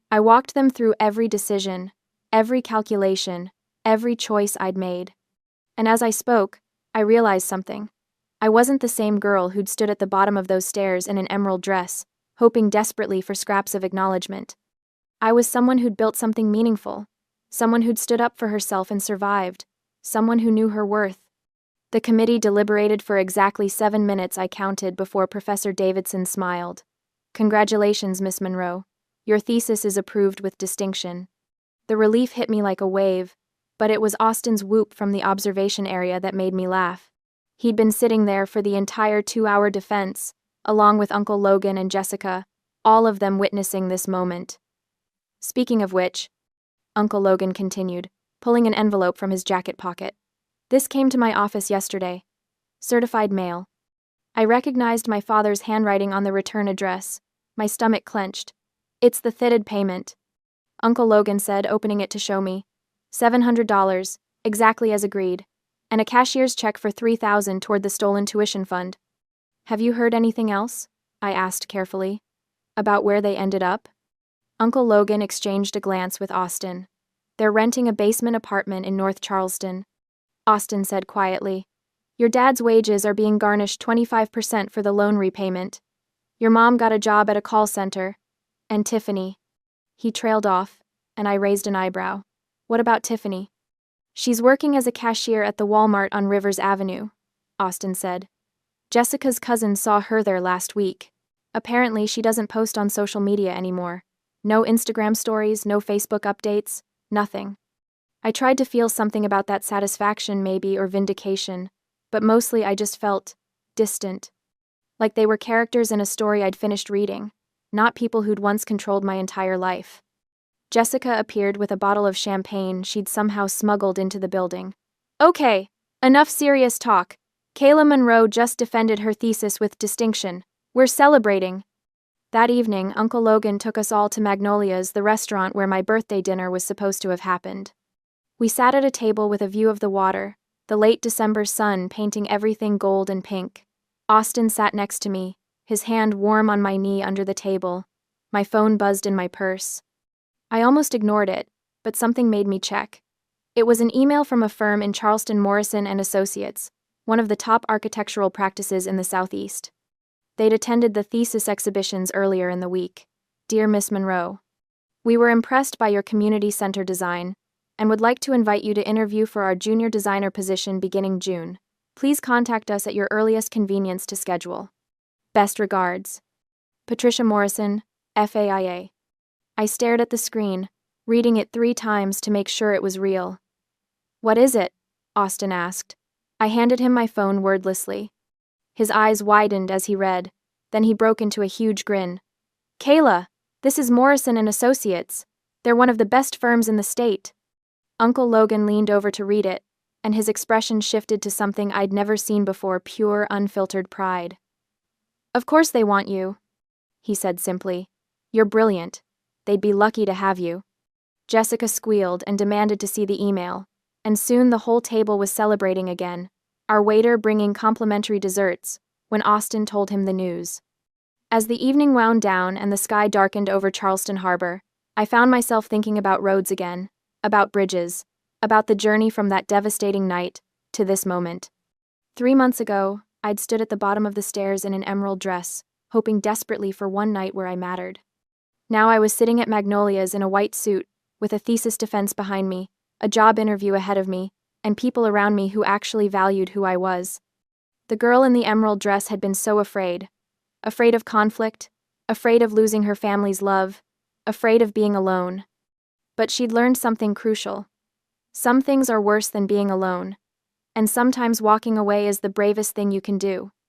I walked them through every decision, every calculation, every choice I'd made. And as I spoke, I realized something. I wasn't the same girl who'd stood at the bottom of those stairs in an emerald dress, hoping desperately for scraps of acknowledgement. I was someone who'd built something meaningful, someone who'd stood up for herself and survived, someone who knew her worth. The committee deliberated for exactly 7 minutes, I counted, before Professor Davidson smiled. Congratulations, Miss Monroe. Your thesis is approved with distinction. The relief hit me like a wave, but it was Austin's whoop from the observation area that made me laugh. He'd been sitting there for the entire 2-hour defense, along with Uncle Logan and Jessica, all of them witnessing this moment. Speaking of which, Uncle Logan continued, pulling an envelope from his jacket pocket. This came to my office yesterday. Certified mail. I recognized my father's handwriting on the return address. My stomach clenched. It's the thitted payment. Uncle Logan said, opening it to show me. $700, exactly as agreed, and a cashier's check for $3,000 toward the stolen tuition fund. Have you heard anything else? I asked carefully. About where they ended up? Uncle Logan exchanged a glance with Austin. They're renting a basement apartment in North Charleston. Austin said quietly. Your dad's wages are being garnished 25% for the loan repayment. Your mom got a job at a call center. And Tiffany. He trailed off, and I raised an eyebrow. What about Tiffany? She's working as a cashier at the Walmart on Rivers Avenue, Austin said. Jessica's cousin saw her there last week. Apparently, she doesn't post on social media anymore. No Instagram stories, no Facebook updates, nothing. I tried to feel something about that satisfaction maybe or vindication, but mostly I just felt distant. Like they were characters in a story I'd finished reading, not people who'd once controlled my entire life. Jessica appeared with a bottle of champagne she'd somehow smuggled into the building. Okay, enough serious talk. Kayla Monroe just defended her thesis with distinction. We're celebrating. That evening, Uncle Logan took us all to Magnolia's, the restaurant where my birthday dinner was supposed to have happened. We sat at a table with a view of the water, the late December sun painting everything gold and pink. Austin sat next to me, his hand warm on my knee under the table. My phone buzzed in my purse. I almost ignored it, but something made me check. It was an email from a firm in Charleston, Morrison and Associates, one of the top architectural practices in the Southeast. They'd attended the thesis exhibitions earlier in the week. Dear Miss Monroe, we were impressed by your community center design and would like to invite you to interview for our junior designer position beginning June. Please contact us at your earliest convenience to schedule. Best regards. Patricia Morrison, FAIA. I stared at the screen, reading it 3 times to make sure it was real. What is it? Austin asked. I handed him my phone wordlessly. His eyes widened as he read, then he broke into a huge grin. Kayla, this is Morrison and Associates. They're one of the best firms in the state. Uncle Logan leaned over to read it, and his expression shifted to something I'd never seen before, pure, unfiltered pride. Of course they want you, he said simply. You're brilliant. They'd be lucky to have you. Jessica squealed and demanded to see the email, and soon the whole table was celebrating again, our waiter bringing complimentary desserts, when Austin told him the news. As the evening wound down and the sky darkened over Charleston Harbor, I found myself thinking about roads again, about bridges, about the journey from that devastating night to this moment. 3 months ago, I'd stood at the bottom of the stairs in an emerald dress, hoping desperately for one night where I mattered. Now I was sitting at Magnolia's in a white suit, with a thesis defense behind me, a job interview ahead of me, and people around me who actually valued who I was. The girl in the emerald dress had been so afraid. Afraid of conflict, afraid of losing her family's love, afraid of being alone. But she'd learned something crucial. Some things are worse than being alone, and sometimes walking away is the bravest thing you can do.